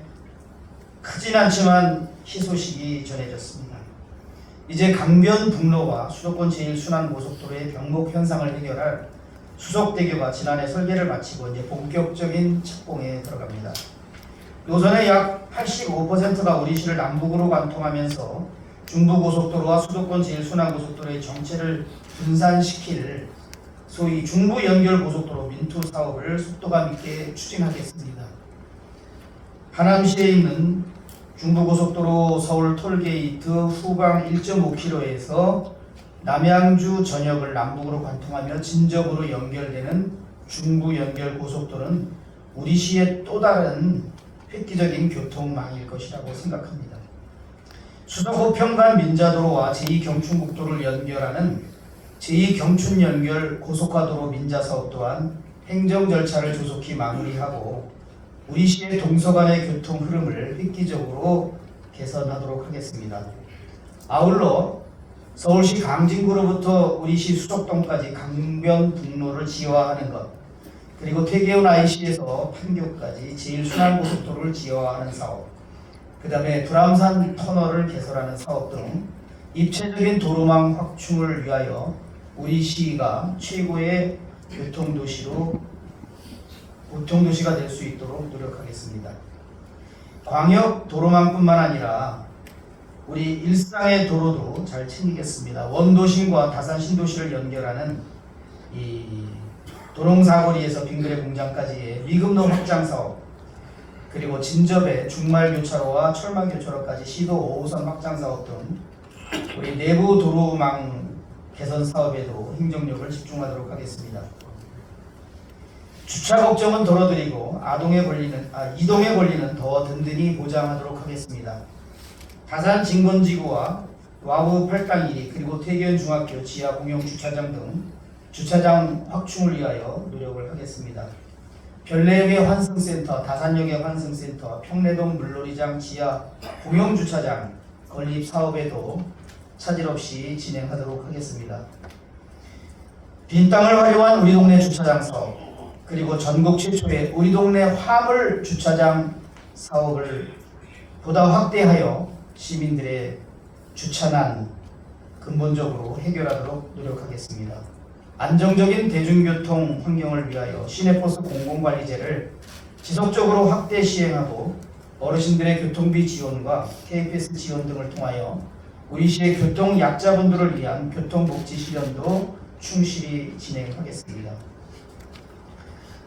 [SPEAKER 2] 크진 않지만 희소식이 전해졌습니다. 이제 강변북로와 수도권 제1순환고속도로의 병목 현상을 해결할 수석대교가 지난해 설계를 마치고 이제 본격적인 착공에 들어갑니다. 노선의 약 85%가 우리 시를 남북으로 관통하면서 중부고속도로와 수도권 제1순환고속도로의 정체를 분산시킬 소위 중부연결고속도로 민투 사업을 속도감 있게 추진하겠습니다. 하남시에 있는 중부고속도로 서울 톨게이트 후방 1.5km에서 남양주 전역을 남북으로 관통하며 진접으로 연결되는 중부연결고속도로는 우리 시의 또 다른 획기적인 교통망일 것이라고 생각합니다. 수서고평간 민자도로와 제2경춘국도를 연결하는 제2경춘연결 고속화도로 민자사업 또한 행정 절차를 조속히 마무리하고 우리 시의 동서간의 교통 흐름을 획기적으로 개선하도록 하겠습니다. 아울러 서울시 강진구로부터 우리 시 수족동까지 강변북로를 지화하는 것, 그리고 태계운 IC에서 판교까지 제1순환고속도로를 지화하는 사업, 그 다음에 불암산 터널을 개설하는 사업 등 입체적인 도로망 확충을 위하여 우리 시가 최고의 교통도시가 될 수 있도록 노력하겠습니다. 광역 도로망뿐만 아니라 우리 일상의 도로도 잘 챙기겠습니다. 원도심과 다산 신도시를 연결하는 이 도롱사거리에서 빙그레 공장까지의 미금로 확장 사업, 그리고 진접의 중말교차로와 철망교차로까지 시도 5호선 확장 사업 등 우리 내부 도로망 개선 사업에도 행정력을 집중하도록 하겠습니다. 주차 걱정은 덜어드리고 이동의 권리는 더 든든히 보장하도록 하겠습니다. 다산 진건지구와 와우 8당 1위 그리고 태계현 중학교 지하 공용 주차장 등 주차장 확충을 위하여 노력을 하겠습니다. 별내역의 환승센터, 다산역의 환승센터, 평내동 물놀이장 지하 공용 주차장 건립 사업에도 차질 없이 진행하도록 하겠습니다. 빈 땅을 활용한 우리 동네 주차장 사업, 그리고 전국 최초의 우리 동네 화물 주차장 사업을 보다 확대하여 시민들의 주차난 근본적으로 해결하도록 노력하겠습니다. 안정적인 대중교통 환경을 위하여 시내버스 공공관리제를 지속적으로 확대 시행하고 어르신들의 교통비 지원과 KPS 지원 등을 통하여 우리 시의 교통 약자분들을 위한 교통복지 실현도 충실히 진행하겠습니다.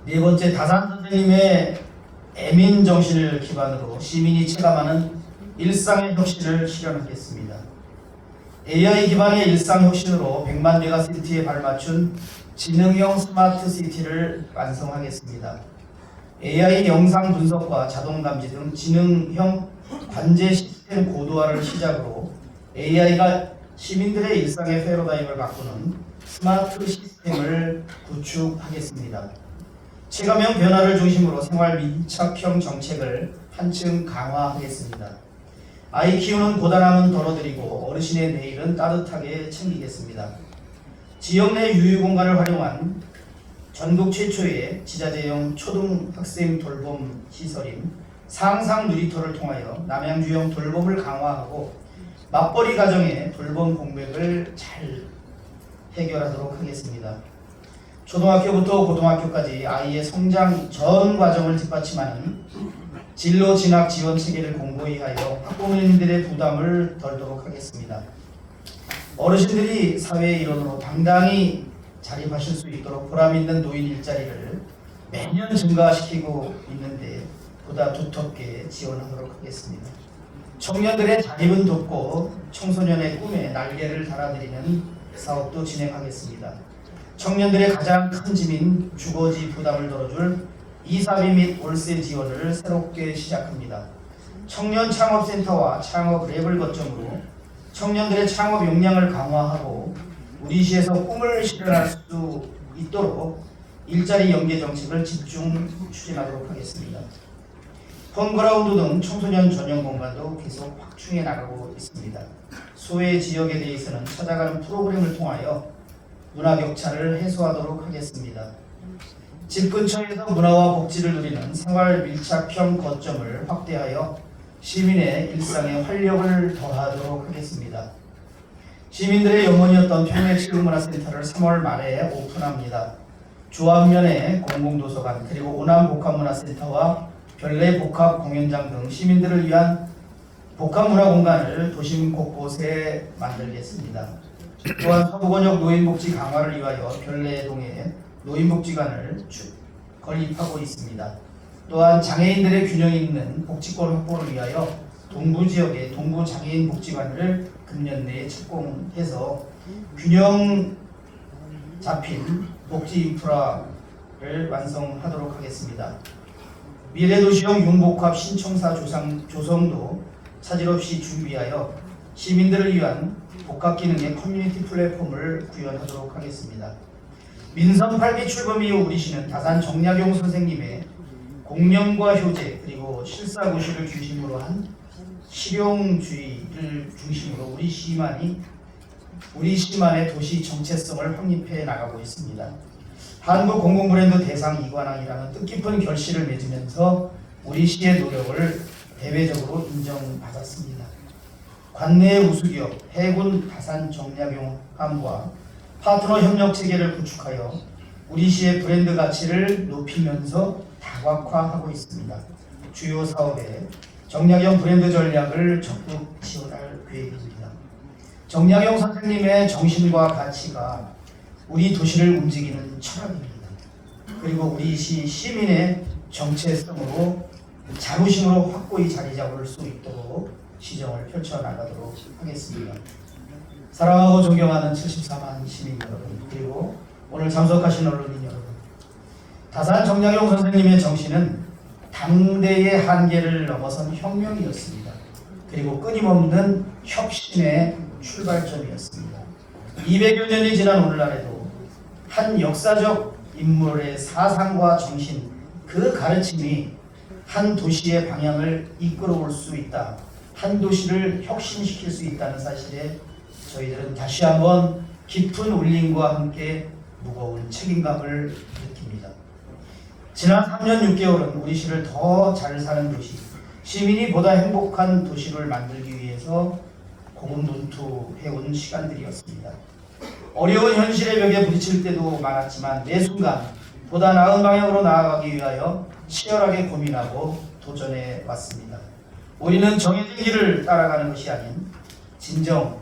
[SPEAKER 2] 네 번째, 다산 선생님의 애민 정신을 기반으로 시민이 체감하는 일상의 혁신을 실현하겠습니다. AI 기반의 일상 혁신으로 100만 메가시티에 발맞춘 지능형 스마트 시티를 완성하겠습니다. AI 영상 분석과 자동 감지 등 지능형 관제 시스템 고도화를 시작으로 AI가 시민들의 일상의 패러다임을 바꾸는 스마트 시스템을 구축하겠습니다. 체감형 변화를 중심으로 생활 밀착형 정책을 한층 강화하겠습니다. 아이 키우는 고단함은 덜어드리고 어르신의 내일은 따뜻하게 챙기겠습니다. 지역 내 유휴공간을 활용한 전국 최초의 지자체형 초등학생 돌봄 시설인 상상 누리터를 통하여 남양주형 돌봄을 강화하고 맞벌이 가정의 돌봄 공백을 잘 해결하도록 하겠습니다. 초등학교부터 고등학교까지 아이의 성장 전 과정을 뒷받침하는 진로 진학 지원 체계를 공고히 하여 학부모님들의 부담을 덜도록 하겠습니다. 어르신들이 사회의 일원으로 당당히 자립하실 수 있도록 보람있는 노인 일자리를 매년 증가시키고 있는데 보다 두텁게 지원하도록 하겠습니다. 청년들의 자립은 돕고 청소년의 꿈에 날개를 달아드리는 사업도 진행하겠습니다. 청년들의 가장 큰 짐인 주거지 부담을 덜어줄 이사비 및 월세 지원을 새롭게 시작합니다. 청년 창업센터와 창업 랩을 거점으로 청년들의 창업 역량을 강화하고 우리 시에서 꿈을 실현할 수 있도록 일자리 연계 정책을 집중 추진하도록 하겠습니다. 홈그라운드 등 청소년 전용 공간도 계속 확충해 나가고 있습니다. 소외 지역에 대해서는 찾아가는 프로그램을 통하여 문화 격차를 해소하도록 하겠습니다. 집 근처에서 문화와 복지를 누리는 생활 밀착형 거점을 확대하여 시민의 일상에 활력을 더하도록 하겠습니다. 시민들의 영혼이었던 평내체육문화센터를 3월 말에 오픈합니다. 조합면의 공공도서관 그리고 오남복합문화센터와 별내 복합공연장 등 시민들을 위한 복합문화공간을 도심 곳곳에 만들겠습니다. 또한 서부권역 노인복지 강화를 위하여 별내동에 노인복지관을 건립하고 있습니다. 또한 장애인들의 균형 있는 복지권 확보를 위하여 동부지역에 동부장애인 복지관을 금년 내에 착공해서 균형 잡힌 복지 인프라를 완성하도록 하겠습니다. 미래도시형 융복합 신청사 조성도 차질 없이 준비하여 시민들을 위한 복합 기능의 커뮤니티 플랫폼을 구현하도록 하겠습니다. 민선 8기 출범 이후 우리 시는 다산 정약용 선생님의 공념과 효제 그리고 실사구시를 중심으로 한 실용주의를 중심으로 우리 시만의 도시 정체성을 확립해 나가고 있습니다. 한국 공공브랜드 대상 이관왕이라는 뜻깊은 결실을 맺으면서 우리 시의 노력을 대외적으로 인정받았습니다. 관내 우수기업 해군 다산 정약용 함과 파트너 협력 체계를 구축하여 우리 시의 브랜드 가치를 높이면서 다각화하고 있습니다. 주요 사업에 정약용 브랜드 전략을 적극 지원할 계획입니다. 정약용 선생님의 정신과 가치가 우리 도시를 움직이는 철학입니다. 그리고 우리 시민의 정체성으로 자부심으로 확고히 자리 잡을 수 있도록 시정을 펼쳐나가도록 하겠습니다. 사랑하고 존경하는 74만 시민 여러분, 그리고 오늘 참석하신 언론인 여러분, 다산 정약용 선생님의 정신은 당대의 한계를 넘어선 혁명이었습니다. 그리고 끊임없는 혁신의 출발점이었습니다. 200여 년이 지난 오늘날에도 한 역사적 인물의 사상과 정신, 그 가르침이 한 도시의 방향을 이끌어올 수 있다, 한 도시를 혁신시킬 수 있다는 사실에 저희들은 다시 한번 깊은 울림과 함께 무거운 책임감을 느낍니다. 지난 3년 6개월은 우리 시를 더 잘 사는 도시, 시민이 보다 행복한 도시를 만들기 위해서 고군분투해온 시간들이었습니다. 어려운 현실의 벽에 부딪힐 때도 많았지만 매 순간 보다 나은 방향으로 나아가기 위하여 치열하게 고민하고 도전해 왔습니다. 우리는 정해진 길을 따라가는 것이 아닌 진정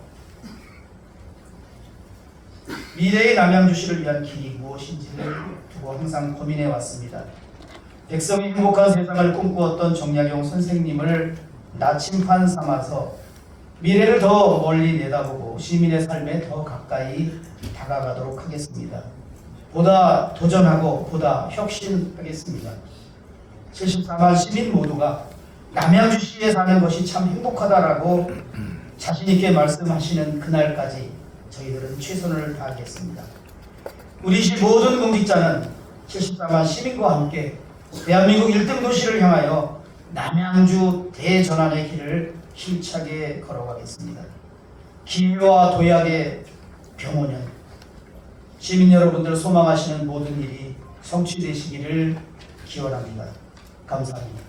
[SPEAKER 2] 미래의 남양주시를 위한 길이 무엇인지를 두고 항상 고민해 왔습니다. 백성이 행복한 세상을 꿈꾸었던 정약용 선생님을 나침판 삼아서 미래를 더 멀리 내다보고 시민의 삶에 더 가까이 다가가도록 하겠습니다. 보다 도전하고 보다 혁신하겠습니다. 74만 시민 모두가 남양주시에 사는 것이 참 행복하다라고 자신있게 말씀하시는 그날까지 저희들은 최선을 다하겠습니다. 우리 시 모든 공직자는 74만 시민과 함께 대한민국 1등 도시를 향하여 남양주 대전환의 길을 힘차게 걸어가겠습니다. 기회와 도약의 병원년, 시민 여러분들 소망하시는 모든 일이 성취되시기를 기원합니다. 감사합니다.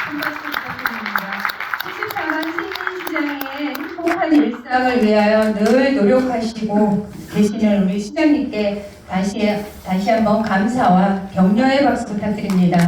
[SPEAKER 1] 큰 박수 부탁드립니다. 74만 시민시장의 행복한 일상을 위하여 늘 노력하시고 계시는 우리 시장님께 다시 한번 감사와 격려의 박수 부탁드립니다.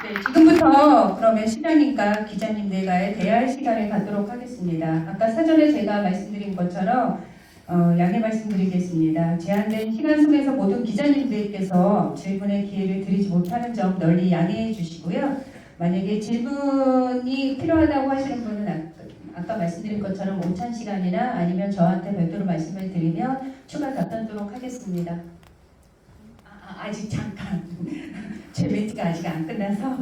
[SPEAKER 1] 네, 지금부터 그러면 시장님과 기자님들과의 대화 시간을 갖도록 하겠습니다. 아까 사전에 제가 말씀드린 것처럼 양해 말씀드리겠습니다. 제한된 시간 속에서 모든 기자님들께서 질문의 기회를 드리지 못하는 점 널리 양해해 주시고요. 만약에 질문이 필요하다고 하시는 분은 아까 말씀드린 것처럼 오찬 시간이나 아니면 저한테 별도로 말씀을 드리면 추가 답변토록 하겠습니다. 아직 잠깐 제 멘트가 아직 안 끝나서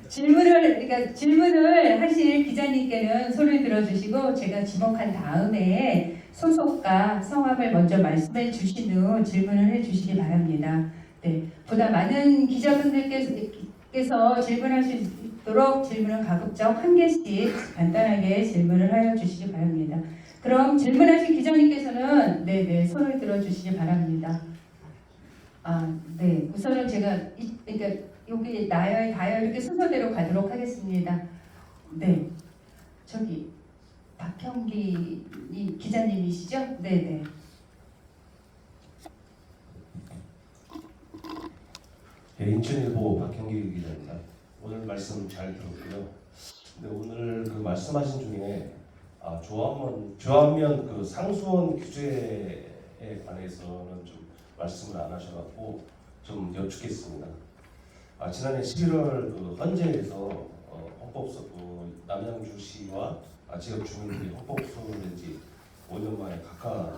[SPEAKER 1] 질문을 하실 기자님께는 손을 들어주시고 제가 지목한 다음에 소속과 성함을 먼저 말씀해 주신 후 질문을 해주시기 바랍니다. 네, 보다 많은 기자분들께서 질문할 수 있도록 질문은 가급적 한 개씩 간단하게 질문을 하여 주시기 바랍니다. 그럼 질문하실 기자님께서는 네, 손을 들어주시기 바랍니다. 네, 우선은 제가 그러니까 여기 나열, 다열 이렇게 순서대로 가도록 하겠습니다. 네, 저기 박형기 기자님이시죠? 네.
[SPEAKER 4] 인천일보 박형기 기자입니다. 오늘 말씀 잘 들었고요. 근데 오늘 그 말씀하신 중에 조합면 그 상수원 규제에 관해서는 좀 말씀을 안 하셔갖고 좀 여쭙겠습니다. 지난해 11월 그 헌재에서 헌법소 남양주시와 지역 주민들이 헌법소를 낸지 5년 만에 각각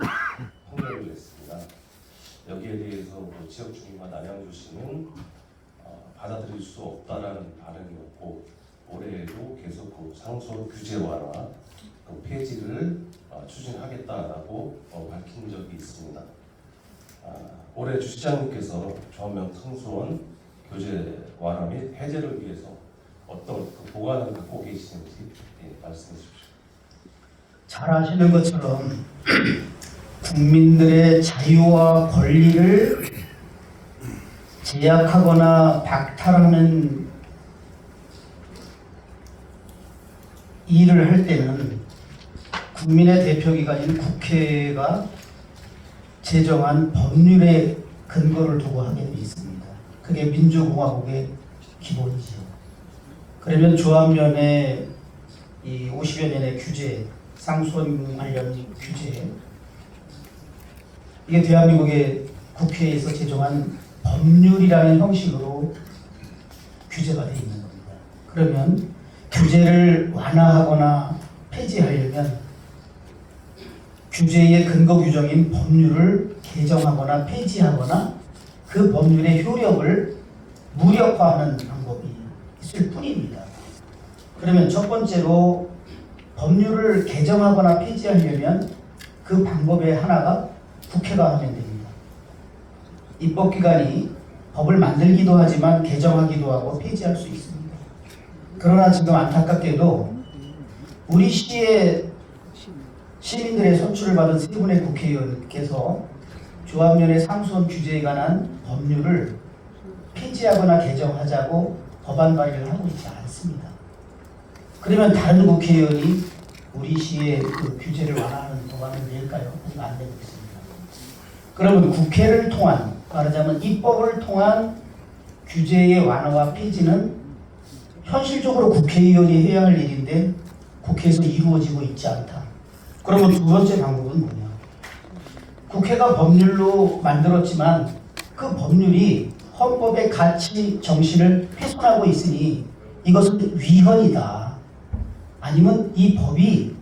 [SPEAKER 4] 판결을 냈습니다. 여기에 대해서 지역 주민과 남양주시는 받아들일 수 없다라는 반응이었고 올해에도 계속 그 상수원 규제 완화 그 폐지를 추진하겠다라고 밝힌 적이 있습니다. 올해 주시장님께서 조합면 상수원 규제 완화 및 해제를 위해서 어떤 그 보관을 갖고 계시는지 말씀해 주십시오.
[SPEAKER 2] 잘 아시는 것처럼 국민들의 자유와 권리를 제약하거나 박탈하는 일을 할 때는 국민의 대표기관인 국회가 제정한 법률의 근거를 두고 하게 되어 있습니다. 그게 민주공화국의 기본이죠. 그러면 조합면의 이 50여 년의 규제, 상수원 관련 규제, 이게 대한민국의 국회에서 제정한 법률이라는 형식으로 규제가 되어 있는 겁니다. 그러면 규제를 완화하거나 폐지하려면 규제의 근거 규정인 법률을 개정하거나 폐지하거나 그 법률의 효력을 무력화하는 방법이 있을 뿐입니다. 그러면 첫 번째로 법률을 개정하거나 폐지하려면 그 방법의 하나가 국회가 하면 됩니다. 입법기관이 법을 만들기도 하지만 개정하기도 하고 폐지할 수 있습니다. 그러나 지금 안타깝게도 우리 시의 시민들의 선출을 받은 세 분의 국회의원께서 조합면의 상수원 규제에 관한 법률을 폐지하거나 개정하자고 법안 발의를 하고 있지 않습니다. 그러면 다른 국회의원이 우리 시의 그 규제를 완화하는 법안을 낼까요? 아직 안 되고 있습니다. 그러면 국회를 통한, 말하자면 입법을 통한 규제의 완화와 폐지는 현실적으로 국회의원이 해야 할 일인데 국회에서 이루어지고 있지 않다. 그러면 두 번째 방법은 뭐냐? 국회가 법률로 만들었지만 그 법률이 헌법의 가치 정신을 훼손하고 있으니 이것은 위헌이다. 아니면 이 법이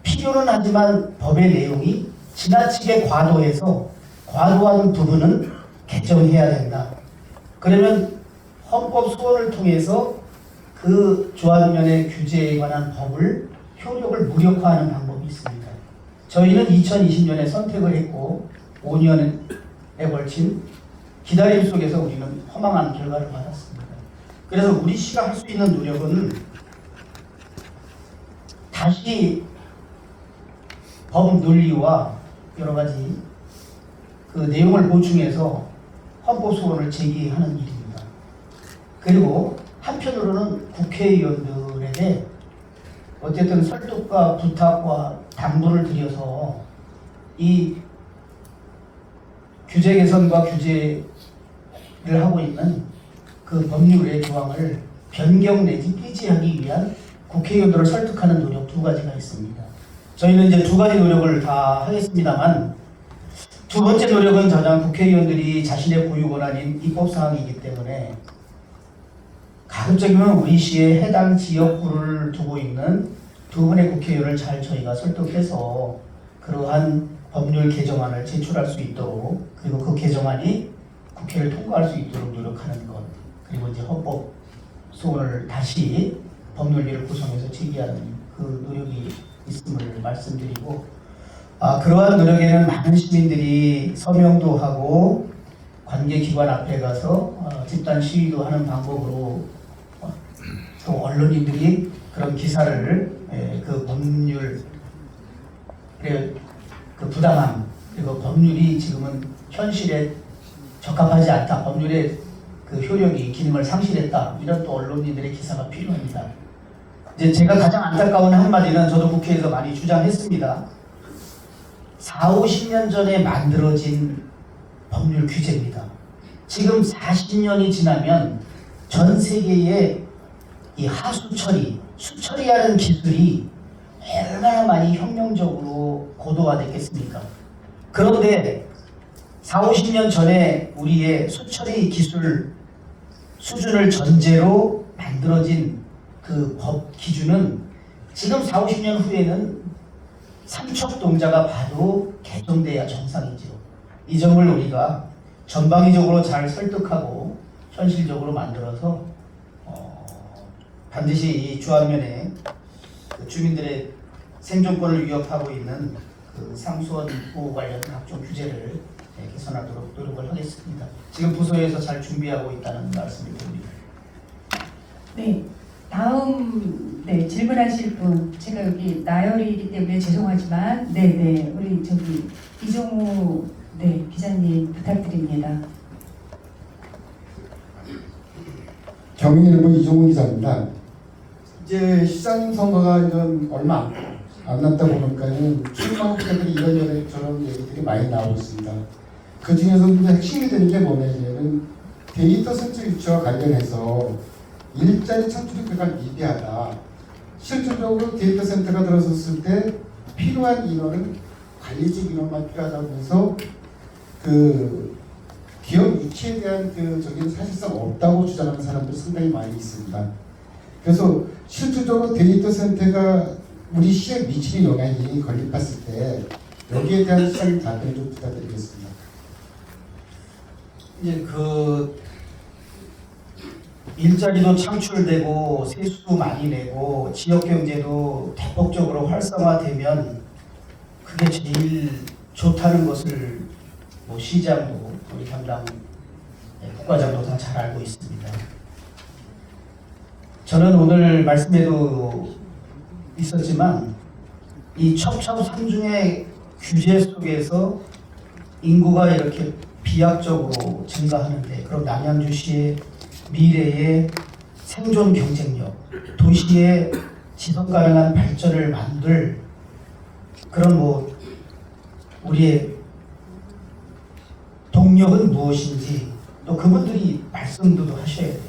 [SPEAKER 2] 필요는 하지만 법의 내용이 지나치게 과도해서 과도한 부분은 개정해야 된다. 그러면 헌법 소원을 통해서 그 조합면의 규제에 관한 법을 효력을 무력화하는 방법이 있습니다. 저희는 2020년에 선택을 했고 5년에 걸친 기다림 속에서 우리는 허망한 결과를 받았습니다. 그래서 우리 시가 할 수 있는 노력은 다시 법 논리와 여러 가지 그 내용을 보충해서 헌법 소원을 제기하는 일입니다. 그리고 한편으로는 국회의원들에게 어쨌든 설득과 부탁과 당부를 드려서 이 규제 개선과 규제를 하고 있는 그 법률의 조항을 변경 내지 폐지하기 위한 국회의원들을 설득하는 노력 두 가지가 있습니다. 저희는 이제 두 가지 노력을 다 하겠습니다만 두 번째 노력은 가장 국회의원들이 자신의 고유 권한인 입법사항이기 때문에 가급적이면 우리 시에 해당 지역구를 두고 있는 두 분의 국회의원을 잘 저희가 설득해서 그러한 법률 개정안을 제출할 수 있도록 그리고 그 개정안이 국회를 통과할 수 있도록 노력하는 것 그리고 이제 헌법 소원을 다시 법논리를 구성해서 제기하는 그 노력이 있음을 말씀드리고 그러한 노력에는 많은 시민들이 서명도 하고 관계기관 앞에 가서 집단 시위도 하는 방법으로 또 언론인들이 그런 기사를 그 법률 그 부당함 그리고 법률이 지금은 현실에 적합하지 않다. 법률의 그 효력이 기능을 상실했다. 이런 또 언론인들의 기사가 필요합니다. 이제 제가 가장 안타까운 한마디는 저도 국회에서 많이 주장했습니다. 4, 50년 전에 만들어진 법률 규제입니다. 지금 40년이 지나면 전 세계의 이 하수 처리, 수처리하는 기술이 얼마나 많이 혁명적으로 고도화됐겠습니까? 그런데 4, 50년 전에 우리의 수처리 기술 수준을 전제로 만들어진 그 법 기준은 지금 4, 50년 후에는 삼척동자가 봐도 개정돼야 정상이죠. 이 점을 우리가 전방위적으로 잘 설득하고 현실적으로 만들어서 반드시 이 주안면에 그 주민들의 생존권을 위협하고 있는 그 상수원 보호 관련 각종 규제를 개선하도록 노력을 하겠습니다. 지금 부서에서 잘 준비하고 있다는 말씀을 드립니다.
[SPEAKER 1] 네, 다음 질문하실 분 제가 여기 나열이기 때문에 죄송하지만 우리 저기 이종우 기자님 부탁드립니다.
[SPEAKER 5] 경인일보 이종훈 기자입니다. 이제 시장님 선거가 이제 얼마 안 남다 보니까는 출마 후보들이 이런저런 얘기들이 많이 나오고 있습니다. 그 중에서 핵심이 되는 게 뭐냐면 데이터 센터 유치와 관련해서 일자리 창출이 그간 미비하다. 실질적으로 데이터 센터가 들어섰을 때 필요한 인원은 관리직 인원만 필요하다고 해서 그 기업 유치에 대한 그 적인 사실상 없다고 주장하는 사람들이 상당히 많이 있습니다. 그래서 실질적으로 데이터 센터가 우리 시에 미치는 영향이 건립했을 때 여기에 대한 시장의 답변을 좀 부탁드리겠습니다.
[SPEAKER 2] 이제 그 일자리도 창출되고 세수도 많이 내고 지역 경제도 대폭적으로 활성화되면 그게 제일 좋다는 것을 뭐 시장도 우리 담당 국과장도 다 잘 알고 있습니다. 저는 오늘 말씀에도 있었지만 이 첩첩산중의 규제 속에서 인구가 이렇게 비약적으로 증가하는데 그럼 남양주시의 미래의 생존 경쟁력, 도시의 지속 가능한 발전을 만들 그런 뭐 우리의 동력은 무엇인지 또 그분들이 말씀도 하셔야 돼요.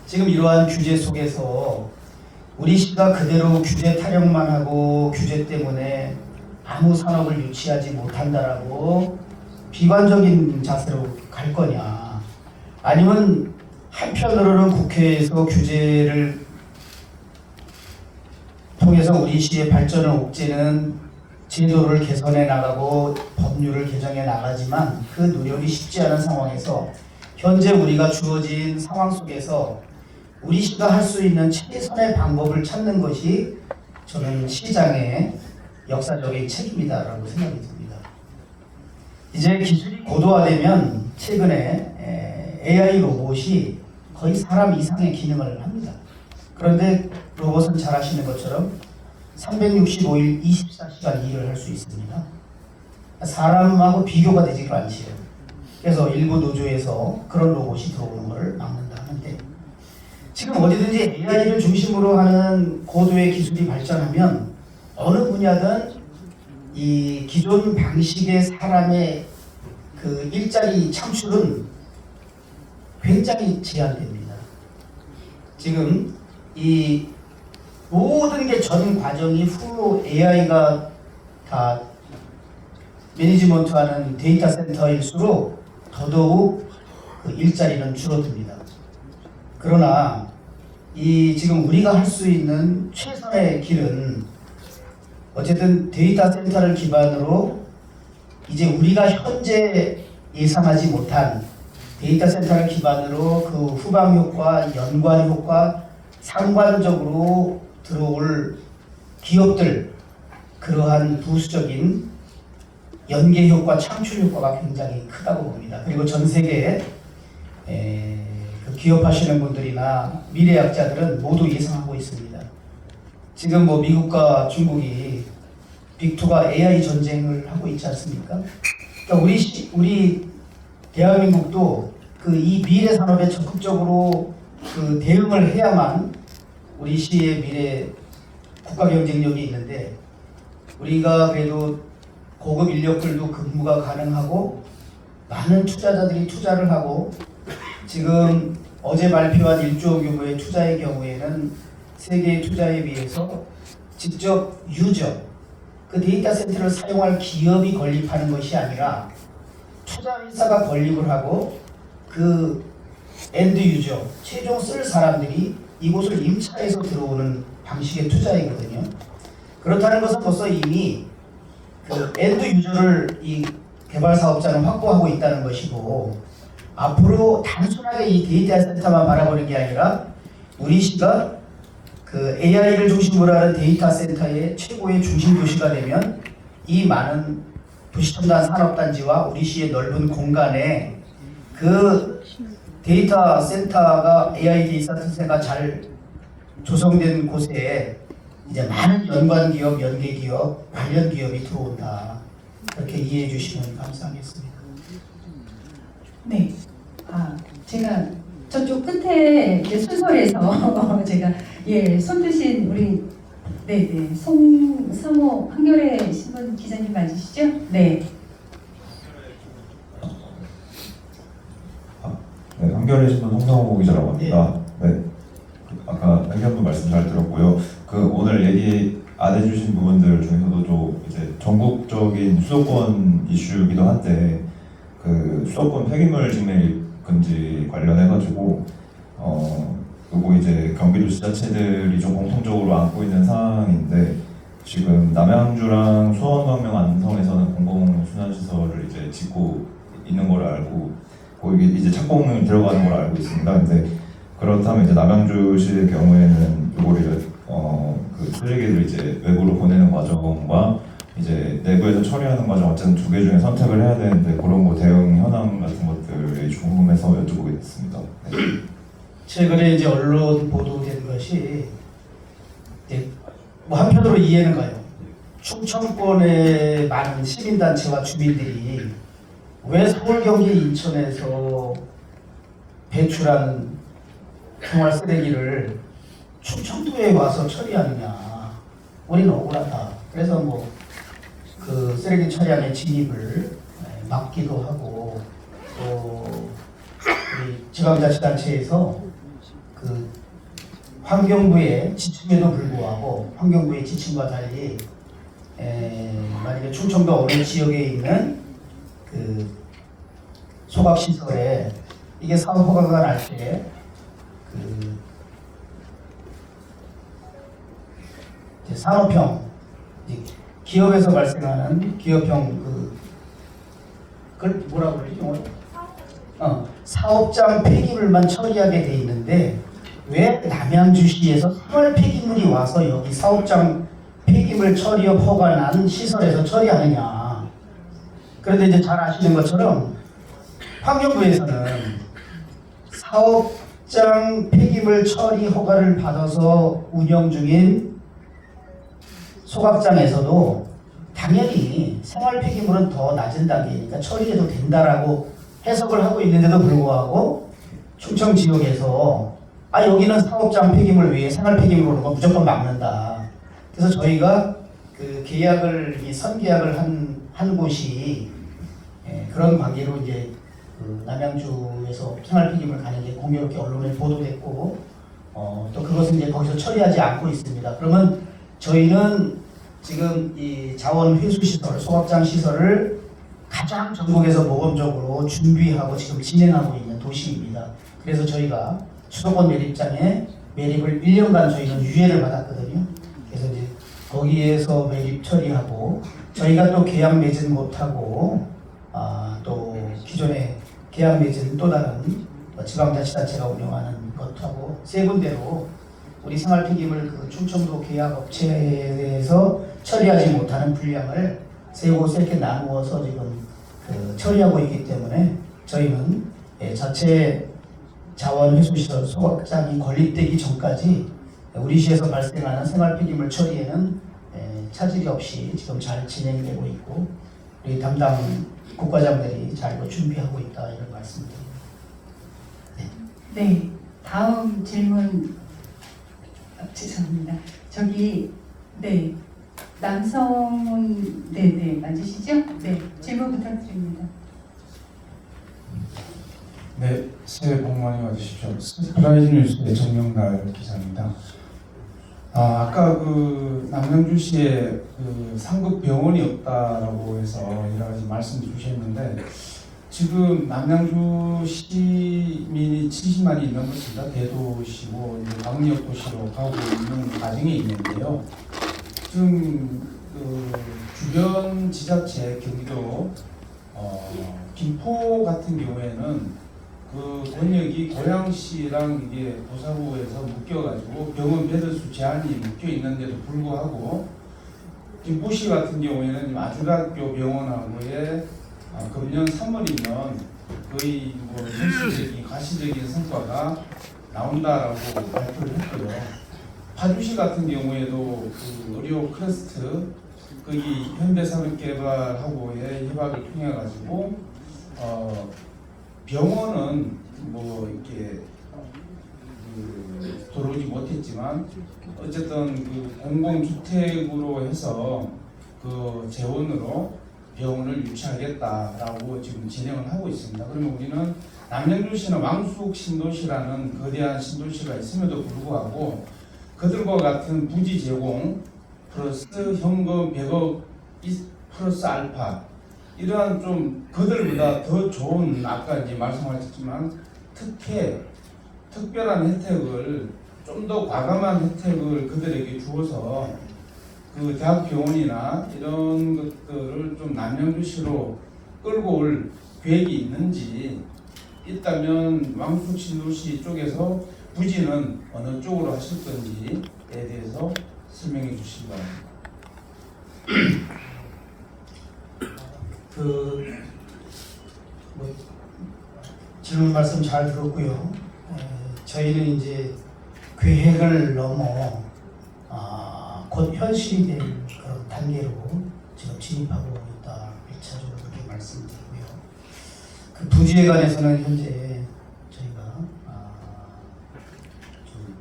[SPEAKER 2] 지금 이러한 규제 속에서 우리 시가 그대로 규제 타령만 하고 규제 때문에 아무 산업을 유치하지 못한다라고 비관적인 자세로 갈 거냐, 아니면 한편으로는 국회에서 규제를 통해서 우리 시의 발전을 옥죄는 제도를 개선해 나가고 법률을 개정해 나가지만 그 노력이 쉽지 않은 상황에서 현재 우리가 주어진 상황 속에서 우리 시가 할 수 있는 최선의 방법을 찾는 것이 저는 시장의 역사적인 책임이다라고 생각이 듭니다. 이제 기술이 고도화되면 최근에 AI 로봇이 거의 사람 이상의 기능을 합니다. 그런데 로봇은 잘 아시는 것처럼 365일 24시간 일을 할 수 있습니다. 사람하고 비교가 되지가 않지요. 그래서 일부 노조에서 그런 로봇이 들어오는 것을 막는다 하는데, 지금 어디든지 AI를 중심으로 하는 고도의 기술이 발전하면 어느 분야든 이 기존 방식의 사람의 그 일자리 창출은 굉장히 제한됩니다. 지금 이 모든 게 전 과정이 후 AI가 다 매니지먼트하는 데이터 센터일수록 더더욱 그 일자리는 줄어듭니다. 그러나 이 지금 우리가 할 수 있는 최선의 길은 어쨌든 데이터 센터를 기반으로 이제 우리가 현재 예상하지 못한 데이터 센터를 기반으로 그 후방 효과, 연관 효과, 상관적으로 들어올 기업들, 그러한 부수적인 연계 효과, 창출 효과가 굉장히 크다고 봅니다. 그리고 전 세계에 그 기업하시는 분들이나 미래학자들은 모두 예상하고 있습니다. 지금 뭐 미국과 중국이 빅2가 AI 전쟁을 하고 있지 않습니까? 그러니까 우리 대한민국도 그 이 미래 산업에 적극적으로 그 대응을 해야만 우리 시의 미래 국가 경쟁력이 있는데, 우리가 그래도 고급 인력들도 근무가 가능하고 많은 투자자들이 투자를 하고, 지금 어제 발표한 1조 규모의 투자의 경우에는 세계의 투자에 비해서 직접 유저, 그 데이터 센터를 사용할 기업이 건립하는 것이 아니라 투자회사가 건립을 하고 그 엔드 유저, 최종 쓸 사람들이 이곳을 임차해서 들어오는 방식의 투자이거든요. 그렇다는 것은 벌써 이미 그 엔드 유저를 이 개발 사업자는 확보하고 있다는 것이고, 앞으로 단순하게 이 데이터 센터만 바라보는 게 아니라 우리 시가 그 AI를 중심으로 하는 데이터 센터의 최고의 중심 도시가 되면 이 많은 도시첨단 산업단지와 우리 시의 넓은 공간에 그 데이터 센터가 AI 데이터 센터가 잘 조성된 곳에 이제 많은 연관 기업, 연계 기업, 관련 기업이 들어온다. 그렇게 이해해 주시면 감사하겠습니다.
[SPEAKER 1] 네. 제가 저쪽 끝에 이제 순서에서 제가 손 드신 우리 송성호 한겨레 신문 기자님 맞으시죠? 네.
[SPEAKER 6] 연결해주신 분 홍성호 기자라고 합니다. 네. 아까 의견분 말씀 잘 들었고요. 오늘 얘기 안 해주신 부분들 중에서도 좀 이제 전국적인 수도권 이슈이기도 한데 수도권 폐기물 직매입 금지 관련해가지고 그리고 이제 경기도 지자체들이 좀 공통적으로 안고 있는 사항인데 지금 남양주랑 수원광명 안성에서는 공공순환시설을 이제 짓고 있는 걸 알고 거기 이제 착공이 들어가는 걸 알고 있습니다. 근데 그렇다면 이제 남양주시의 경우에는 이거를 그 쓰레기를 이제 외부로 보내는 과정과 이제 내부에서 처리하는 과정 어쨌든 두 개 중에 선택을 해야 되는데 그런 거 대응 현황 같은 것들이 궁금해서 여쭤보게 됐습니다. 네.
[SPEAKER 2] 최근에 이제 언론 보도된 것이 이제 뭐 한편으로 이해는 가요. 충청권의 많은 시민단체와 주민들이 왜 서울, 경기, 인천에서 배출한 생활 쓰레기를 충청도에 와서 처리하느냐. 우리는 억울하다. 그래서 뭐 그 쓰레기 처리함의 진입을 막기도 하고 또 우리 지방자치단체에서 그 환경부의 지침에도 불구하고 환경부의 지침과 달리 만약에 충청도 어느 지역에 있는 그 소각시설에 이게 사업 허가가 날 때 그 산업형 기업에서 발생하는 기업형 그걸 뭐라고 그러지 오늘? 사업장 폐기물만 처리하게 돼 있는데 왜 남양주시에서 생활 폐기물이 와서 여기 사업장 폐기물 처리업 허가 난 시설에서 처리하느냐. 그런데 이제 잘 아시는 것처럼 환경부에서는 사업장 폐기물 처리 허가를 받아서 운영 중인 소각장에서도 당연히 생활 폐기물은 더 낮은 단계니까 처리해도 된다라고 해석을 하고 있는데도 불구하고 충청 지역에서 여기는 사업장 폐기물 외에 생활 폐기물 오는 거 무조건 막는다. 그래서 저희가 그 계약을 선계약을 한 곳이 그런 관계로 이제 그 남양주에서 생활 폐기물 가는 게 공교롭게 언론에 보도됐고 또 그것은 이제 거기서 처리하지 않고 있습니다. 그러면 저희는 지금 이 자원 회수 시설, 소각장 시설을 가장 전국에서 모범적으로 준비하고 지금 진행하고 있는 도시입니다. 그래서 저희가 수도권 매립장에 매립을 1년간 저희는 유예를 받았거든요. 그래서 이제 거기에서 매립 처리하고 저희가 또 계약 맺은 곳하고 또 기존에 계약 맺은 또 다른 지방자치단체가 운영하는 것하고 세 군데로 우리 생활폐기물 그 충청도 계약업체에서 처리하지 못하는 분량을 세 곳에 이렇게 나누어서 지금 처리하고 있기 때문에 저희는 자체 자원 회수시설 소각장이 건립되기 전까지 우리 시에서 발생하는 생활폐기물 처리에는 차질이 없이 지금 잘 진행되고 있고 우리 담당 국과장들이 잘 준비하고 있다 이런 말씀드립니다.
[SPEAKER 1] 네, 다음 질문 죄송합니다. 저기 네 남성은 네네 맞으시죠? 네 질문 부탁드립니다.
[SPEAKER 7] 네, 새해 복 많이 받으십시오. 스프라이즈 뉴스의 정명달 기자입니다. 아까 그 남양주시에 그 상급 병원이 없다라고 해서 여러 가지 말씀 주셨는데 지금 남양주 시민이 70만이 있는 것입니다. 대도시고 광역 도시로 가고 있는 과정에 있는데요. 지금 그 주변 지자체 경기도 김포 같은 경우에는 그 권역이 고양시랑 이게 도사구에서 묶여가지고 병원 배들수 제한이 묶여 있는데도 불구하고 김포시 같은 경우에는 아주대학교 병원하고의 금년 3월이면 거의 뭐 현실적인 가시적인 성과가 나온다라고 발표를 했고요. 파주시 같은 경우에도 그 의료 클러스터 거기 현대산업개발하고의 협약을 통해 가지고 병원은 뭐 이렇게 들어오지 못했지만 어쨌든 그 공공주택으로 해서 그 재원으로 병원을 유치하겠다라고 지금 진행을 하고 있습니다. 그러면 우리는 남양주시는 왕숙 신도시라는 거대한 신도시가 있음에도 불구하고 그들과 같은 부지 제공 플러스 현금 100억 플러스 알파 이러한 좀 그들보다 더 좋은 아까 이제 말씀하셨지만 특별한 혜택을 좀 더 과감한 혜택을 그들에게 주어서 그 대학병원이나 이런 것들을 좀 남양주시로 끌고 올 계획이 있는지 있다면 왕숙신도시 쪽에서 부지는 어느 쪽으로 하실 건지에 대해서 설명해 주시기 바랍니다.
[SPEAKER 2] 질문 말씀 잘 들었고요. 저희는 이제 계획을 넘어 곧 현실이 될 그런 단계로 지금 진입하고 있다. 1차적으로 그렇게 말씀드리고요. 그 부지에 관해서는 현재 저희가 좀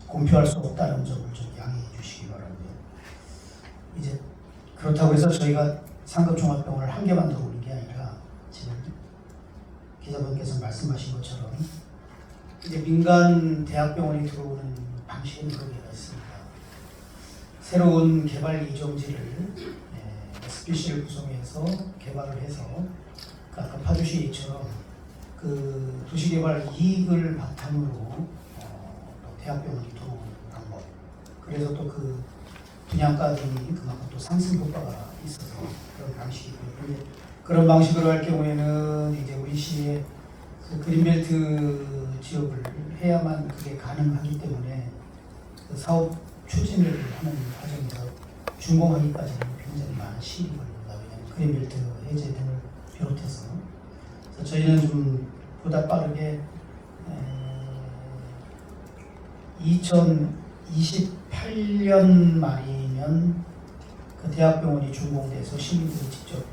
[SPEAKER 2] 공표할 수 없다는 점을 좀 양해해 주시기 바라고요. 이제 그렇다고 해서 저희가 상급종합병원을 한 개만 더 오는 게 아니라 지금 기자분께서 말씀하신 것처럼 이제 민간 대학병원이 들어오는 방식은 여러 개가 있습니다. 새로운 개발 이정지를 SPC를 구성해서 개발을 해서 아까 파주시 얘기처럼 그 도시개발 이익을 바탕으로 또 대학병원이 들어오는 방법, 그래서 또 그 분양가들이 그만큼 또 상승 효과가 있어서 그런 방식이고요. 그런 방식으로 할 경우에는 이제 우리 시의 그 그린벨트 지역을 해야만 그게 가능하기 때문에 그 사업 추진을 하는 과정에서 준공하기까지는 굉장히 많은 시일이 걸립니다. 왜냐하면 그린벨트 해제 등을 비롯해서. 그래서 저희는 좀 보다 빠르게 2028년 말이면 그 대학병원이 준공돼서 시민들이 직접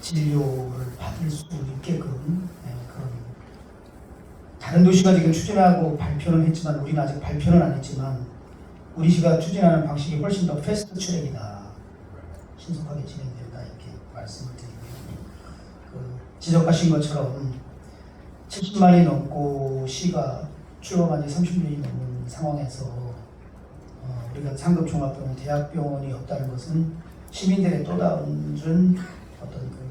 [SPEAKER 2] 진료를 받을 수 있게끔 그런 다른 도시가 지금 추진하고 발표는 했지만 우리는 아직 발표는 안 했지만 우리 시가 추진하는 방식이 훨씬 더 패스트 트랙이다, 신속하게 진행된다 이렇게 말씀을 드리고요. 그 지적하신 것처럼 70만이 넘고 시가 출범한 지 30년이 넘는 상황에서 우리가 상급종합병원, 대학병원이 없다는 것은 시민들의 또 다른 어떤 그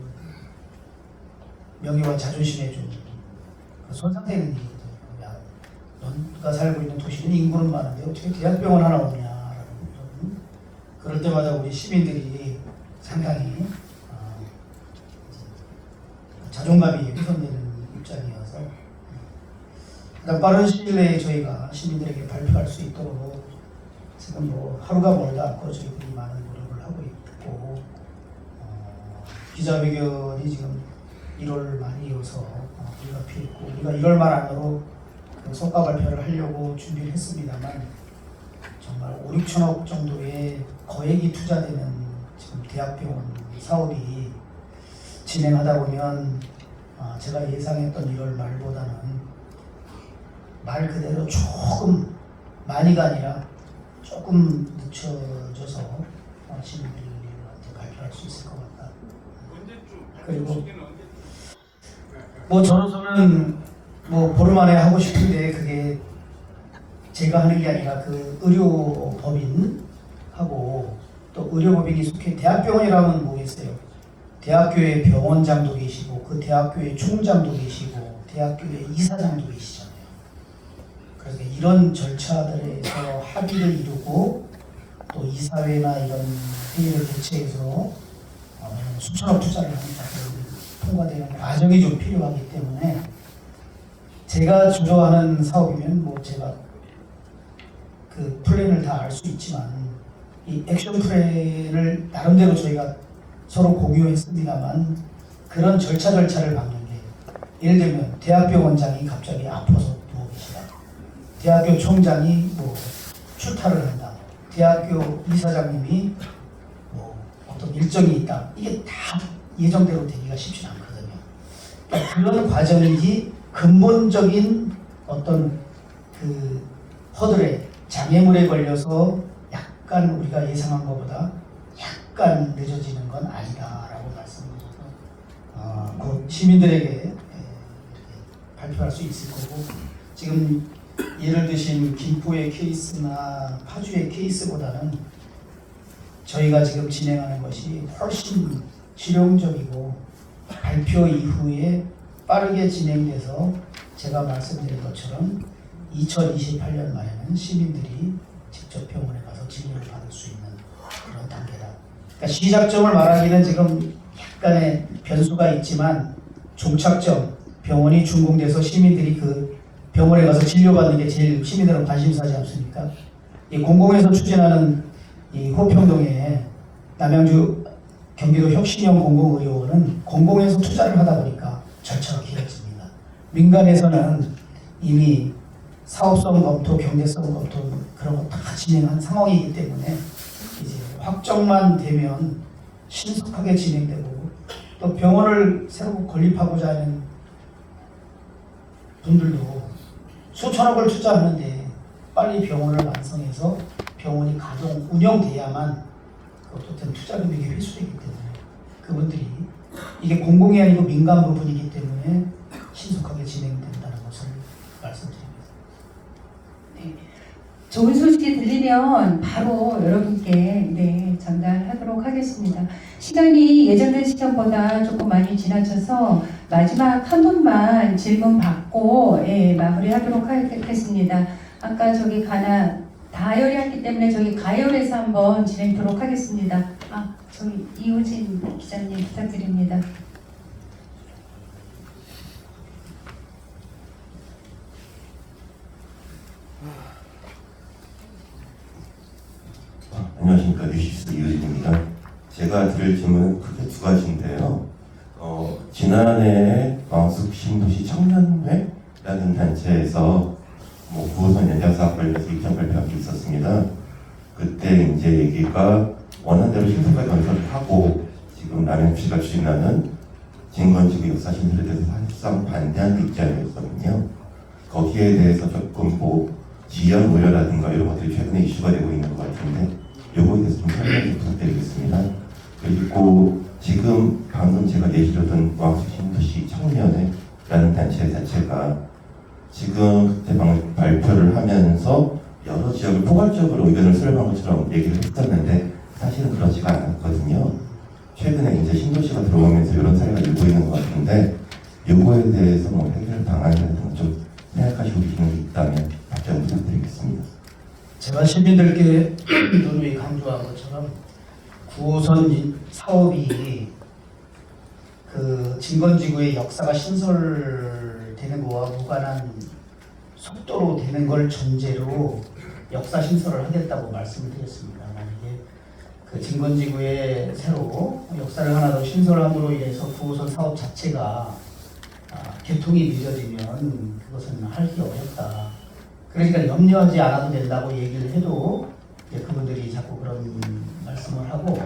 [SPEAKER 2] 명예와 자존심에 좀 손상되는 일이거든요. 야, 너가 살고 있는 도시는 인구는 많은데 어떻게 대학병원 하나 없냐라는 그럴 때마다 우리 시민들이 상당히 자존감이 훼손되는 입장이어서 가장 빠른 시일 내에 저희가 시민들에게 발표할 수 있도록 지금 뭐 하루가 멀다 않고 저희들이 많은 노력을 하고 있고 기자회견이 지금 1월 말이어서 우리가 필요했고 우리가 1월 말 안으로 그 성과 발표를 하려고 준비를 했습니다만 정말 5, 6천억 정도의 거액이 투자되는 지금 대학병원 사업이 진행하다 보면 제가 예상했던 1월 말보다는 말 그대로 조금 많이가 아니라 조금 늦춰져서 시민들한테 발표할 수 있을 것 같다. 그리고 뭐 저로서는 뭐 보름 안에 하고 싶은데 그게 제가 하는 게 아니라 그 의료법인하고 또 의료법인이 속해 대학병원이라면 뭐겠어요? 대학교의 병원장도 계시고 그 대학교의 총장도 계시고 대학교의 이사장도 계시잖아요. 그래서 이런 절차들에서 합의를 이루고 또 이사회나 이런 회의를 개최해서 수천억 투자를 하니까 통과되는 과정이 좀 필요하기 때문에 제가 주도하는 사업이면 뭐 제가 그 플랜을 다 알 수 있지만 이 액션 플랜을 나름대로 저희가 서로 공유했습니다만 그런 절차를 밟는 게 예를 들면 대학병원장이 갑자기 아파서 누워 계시다. 대학교 총장이 뭐 출타를 한다. 대학교 이사장님이 뭐 어떤 일정이 있다. 이게 다 예정대로 되기가 쉽지 않거든요. 그러니까 그런 과정이 근본적인 어떤 그 허들에 장애물에 걸려서 약간 우리가 예상한 것보다 약간 늦어지는 건 아니다라고 시민들에게 발표할 수 있을 거고 지금 예를 드신 김포의 케이스나 파주의 케이스보다는 저희가 지금 진행하는 것이 훨씬 실용적이고 발표 이후에 빠르게 진행돼서 제가 말씀드린 것처럼 2028년 말에는 시민들이 직접 병원에 가서 진료를 받을 수 있는 그런 단계다. 그러니까 시작점을 말하기는 지금 약간의 변수가 있지만 종착점, 병원이 준공돼서 시민들이 그 병원에 가서 진료받는 게 제일 시민들은 관심사지 않습니까? 이 공공에서 추진하는 이 호평동의 남양주 경기도 혁신형 공공의료원은 공공에서 투자를 하다 보니까 절차가 길어집니다. 민간에서는 이미 사업성 검토, 경제성 검토 그런 거 다 진행한 상황이기 때문에 이제 확정만 되면 신속하게 진행되고 또 병원을 새로 건립하고자 하는 분들도 수천억을 투자하는데 빨리 병원을 완성해서 병원이 가동 운영돼야만 어떤 투자 금액이 회수되기 때문에 그분들이 이게 공공이 아니고 민간 부분이기 때문에 신속하게 진행된다는 것을 말씀드립니다.
[SPEAKER 1] 네. 좋은 소식이 들리면 바로 여러분께 전달하도록 하겠습니다. 시간이 예정된 시간보다 조금 많이 지나쳐서 마지막 한 분만 질문 받고 마무리하도록 하겠습니다. 아까 저기 다이어리했기 때문에 저기 가열에서 한번 진행토록 하겠습니다. 저희 이호진 기자님 부탁드립니다.
[SPEAKER 8] 안녕하십니까. 뉴시스 이호진입니다. 제가 드릴 질문은 크게 두 가지인데요. 지난해 왕숙 신도시 청년회라는 단체에서 구호선 연장사업 관련해서 입장 발표한 게 있었습니다. 그때 이제 얘기가 원안대로 신속하게 건설을 하고 지금 남양주시가 추진하는 진건지구 역사 신설에 대해서 사실상 반대하는 입장이었거든요. 거기에 대해서 조금 지연 우려라든가 이런 것들이 최근에 이슈가 되고 있는 것 같은데 요거에 대해서 좀 설명 좀 부탁드리겠습니다. 그리고 지금 방금 제가 예시로 든 왕숙 신도시 청년회라는 단체 자체가 지금 그때 발표를 하면서 여러 지역을 포괄적으로 의견을 수렴한 것처럼 얘기를 했었는데 사실은 그렇지가 않았거든요. 최근에 이제 신도시가 들어오면서 이런 사례가 일고 있는 것 같은데 요거에 대해서 해결 방안이라든가 좀 생각하시고 계시는 게 있다면 답변 부탁드리겠습니다.
[SPEAKER 2] 제가 시민들께 누누이 강조한 것처럼 9호선 사업이 그 진건지구의 역사가 신설되는 거와 무관한 속도로 되는 걸 전제로 역사 신설을 하겠다고 말씀을 드렸습니다. 만약에 그 진건지구에 새로 역사를 하나 더 신설함으로 인해서 9호선 사업 자체가 개통이 늦어지면 그것은 하기 어렵다. 그러니까 염려하지 않아도 된다고 얘기를 해도 그분들이 자꾸 그런 말씀을 하고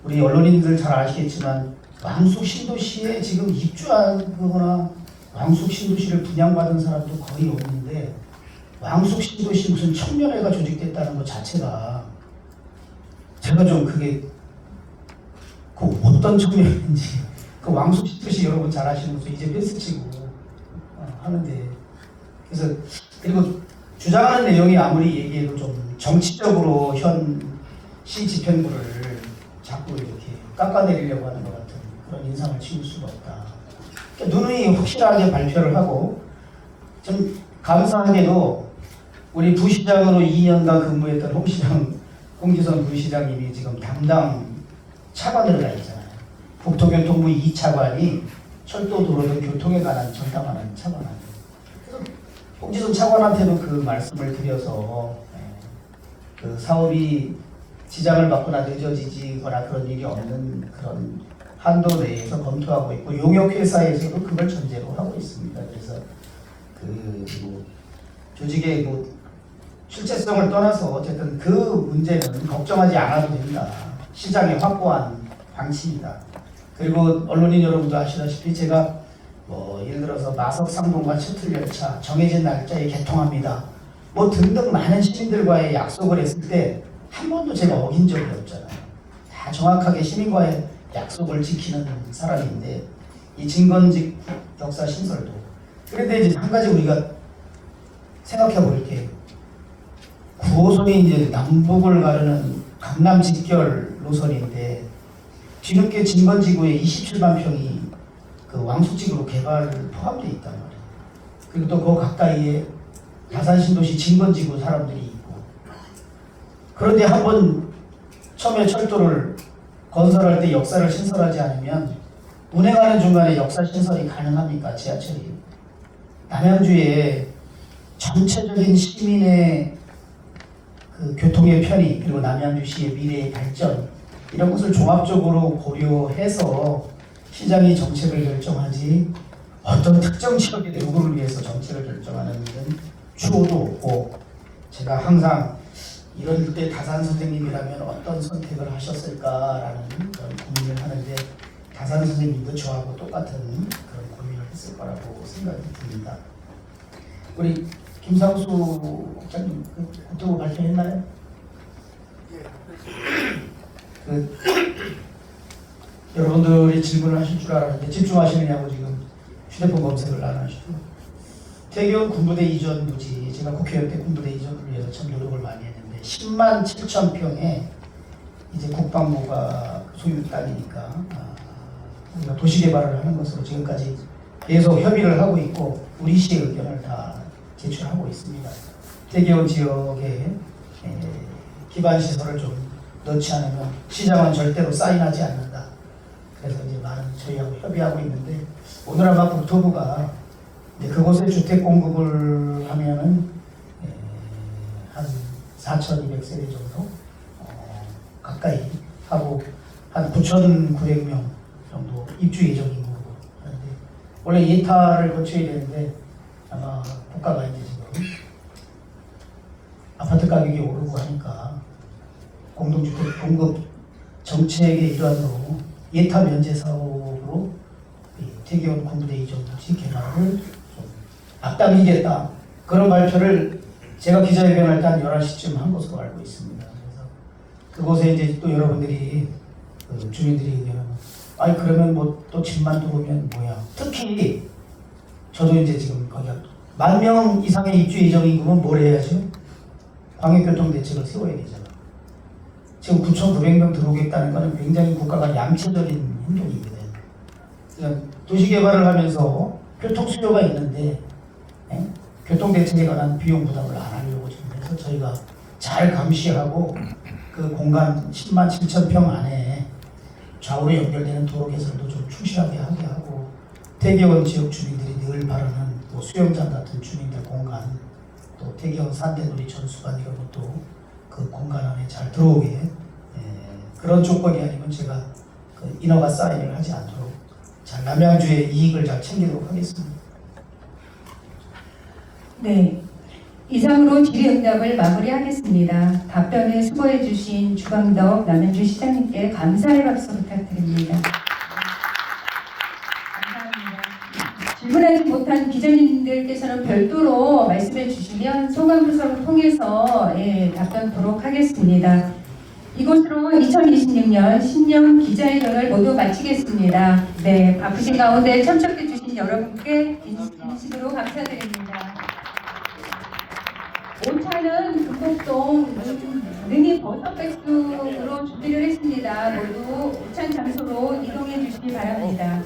[SPEAKER 2] 우리 언론인들 잘 아시겠지만 왕숙 신도시에 지금 입주하거나 왕숙 신도시를 분양받은 사람도 거의 없는데 왕숙 신도시 무슨 청년회가 조직됐다는 것 자체가 제가 좀 그게 그 어떤 청년인지 그 왕숙 신도시 여러분 잘 아시는 것도 이제 펜스치고 하는데 그래서 그리고 주장하는 내용이 아무리 얘기해도 좀 정치적으로 현 시 집행부를 자꾸 이렇게 깎아내리려고 하는 것 같은 그런 인상을 지울 수가 없다. 그러니까 누누이 확실하게 발표를 하고 좀 감사하게도 우리 부시장으로 2년간 근무했던 홍기선 부시장님이 지금 담당 차관으로 가 있잖아요. 국토교통부 2차관이 철도 도로 등 교통에 관한 전담하는 차관이에요. 그래서 홍기선 차관한테도 그 말씀을 드려서 그 사업이 지장을 받거나 늦어지거나 그런 일이 없는 그런 한도 내에서 검토하고 있고 용역회사에서도 그걸 전제로 하고 있습니다. 그래서 조직의 실제성을 떠나서 어쨌든 그 문제는 걱정하지 않아도 된다. 시장에 확고한 방침이다. 그리고 언론인 여러분도 아시다시피 제가 예를 들어서 마석 상동과 셔틀 열차 정해진 날짜에 개통합니다. 등등 많은 시민들과의 약속을 했을 때 한 번도 제가 어긴 적이 없잖아요. 다 정확하게 시민과의 약속을 지키는 사람인데 이 진건직 역사 신설도. 그런데 이제 한 가지 우리가 생각해 볼 게 9호선이 이제 남북을 가르는 강남 직결 노선인데 뒤늦게 진건지구에 27만 평이 그 왕숙지구로 개발 포함되어 있단 말이에요. 그리고 또 그 가까이에 다산 신도시 진건지구 사람들이 있고. 그런데 한번 처음에 철도를 건설할 때 역사를 신설하지 않으면 운행하는 중간에 역사 신설이 가능합니까? 지하철이. 남양주에 전체적인 시민의 그 교통의 편의 그리고 남양주시의 미래의 발전 이런 것을 종합적으로 고려해서 시장이 정책을 결정하지 어떤 특정 지역의 누구를 위해서 정책을 결정하는 일은 추호도 없고 제가 항상 이럴 때 다산 선생님이라면 어떤 선택을 하셨을까라는 그런 고민을 하는데 다산 선생님도 저하고 똑같은 그런 고민을 했을 거라고 생각이 듭니다. 우리 김상수 국장님 국토부 발표했나요? 여러분들이 질문을 하실 줄 알았는데 집중하시느냐고 지금 휴대폰 검색을 안 하시고 태교원 군부대 이전 부지 제가 국회의원 때 군부대 이전을 위해서 참 노력을 많이 했는데 10만 7천 평에 이제 국방부가 소유 땅이니까 우리가 도시개발을 하는 것으로 지금까지 계속 협의를 하고 있고 우리 시의 의견을 다 제출하고 있습니다. 태교원 지역에 기반시설을 좀 넣지 않으면 시장은 절대로 사인하지 않는다. 그래서 이제 많은 저희하고 협의하고 있는데 오늘 아마 국토부가 그곳에 주택 공급을 하면은 한 4,200세대 정도 가까이 하고 한 9,900명 정도 입주 예정인 거고 하는데 원래 예타를 거쳐야 되는데 아마 국가가 이제 지금 아파트 가격이 오르고 하니까 공동주택 공급 정책의 일환으로 예타 면제 사업으로 태교원 군부대 이전 부지 개발을 좀 앞당기겠다. 그런 발표를 제가 기자회견할 때 한 11시쯤 한 것으로 알고 있습니다. 그래서 그곳에 이제 또 여러분들이 그 주민들이 의견하면 아니 그러면 뭐 또 집만 들어오면 뭐야. 특히 저도 이제 지금 거기가 10,000명 이상의 입주 예정 인구면 뭘 해야죠? 광역교통대책을 세워야 되잖아. 지금 9,900명 들어오겠다는 것은 굉장히 국가가 양체적인 행동이거든. 그냥 도시개발을 하면서 교통수요가 있는데 교통대책에 관한 비용 부담을 안 하려고 지금 해서 저희가 잘 감시하고 그 공간 10만 7천 평 안에 좌우로 연결되는 도로 개설도 좀 충실하게 하게 하고 태교원 지역 주민들이 늘 바라는 또 수영장 같은 주민들 공간 또 태교원 산대놀이 전수관 이런 것도 그 공간 안에 잘 들어오게 그런 조건이 아니면 제가 그 인허가 사인을 하지 않도록 잘 남양주의 이익을 잘 챙기도록 하겠습니다.
[SPEAKER 1] 네, 이상으로 질의응답을 마무리하겠습니다. 답변에 수고해 주신 주광덕 남양주 시장님께 감사의 박수 부탁드립니다. 감사합니다. 질문하지 못한 기자님들께서는 별도로 말씀해 주시면 소감 분석을 통해서 답변토록 하겠습니다. 이것으로 2026년 신년 기자회견을 모두 마치겠습니다. 네, 바쁘신 가운데 참석해 주신 여러분께 진심으로 감사드립니다. 오차는 금곡동 능이 버섯백숙으로 준비를 했습니다. 모두 오찬 장소로 이동해 주시기 바랍니다.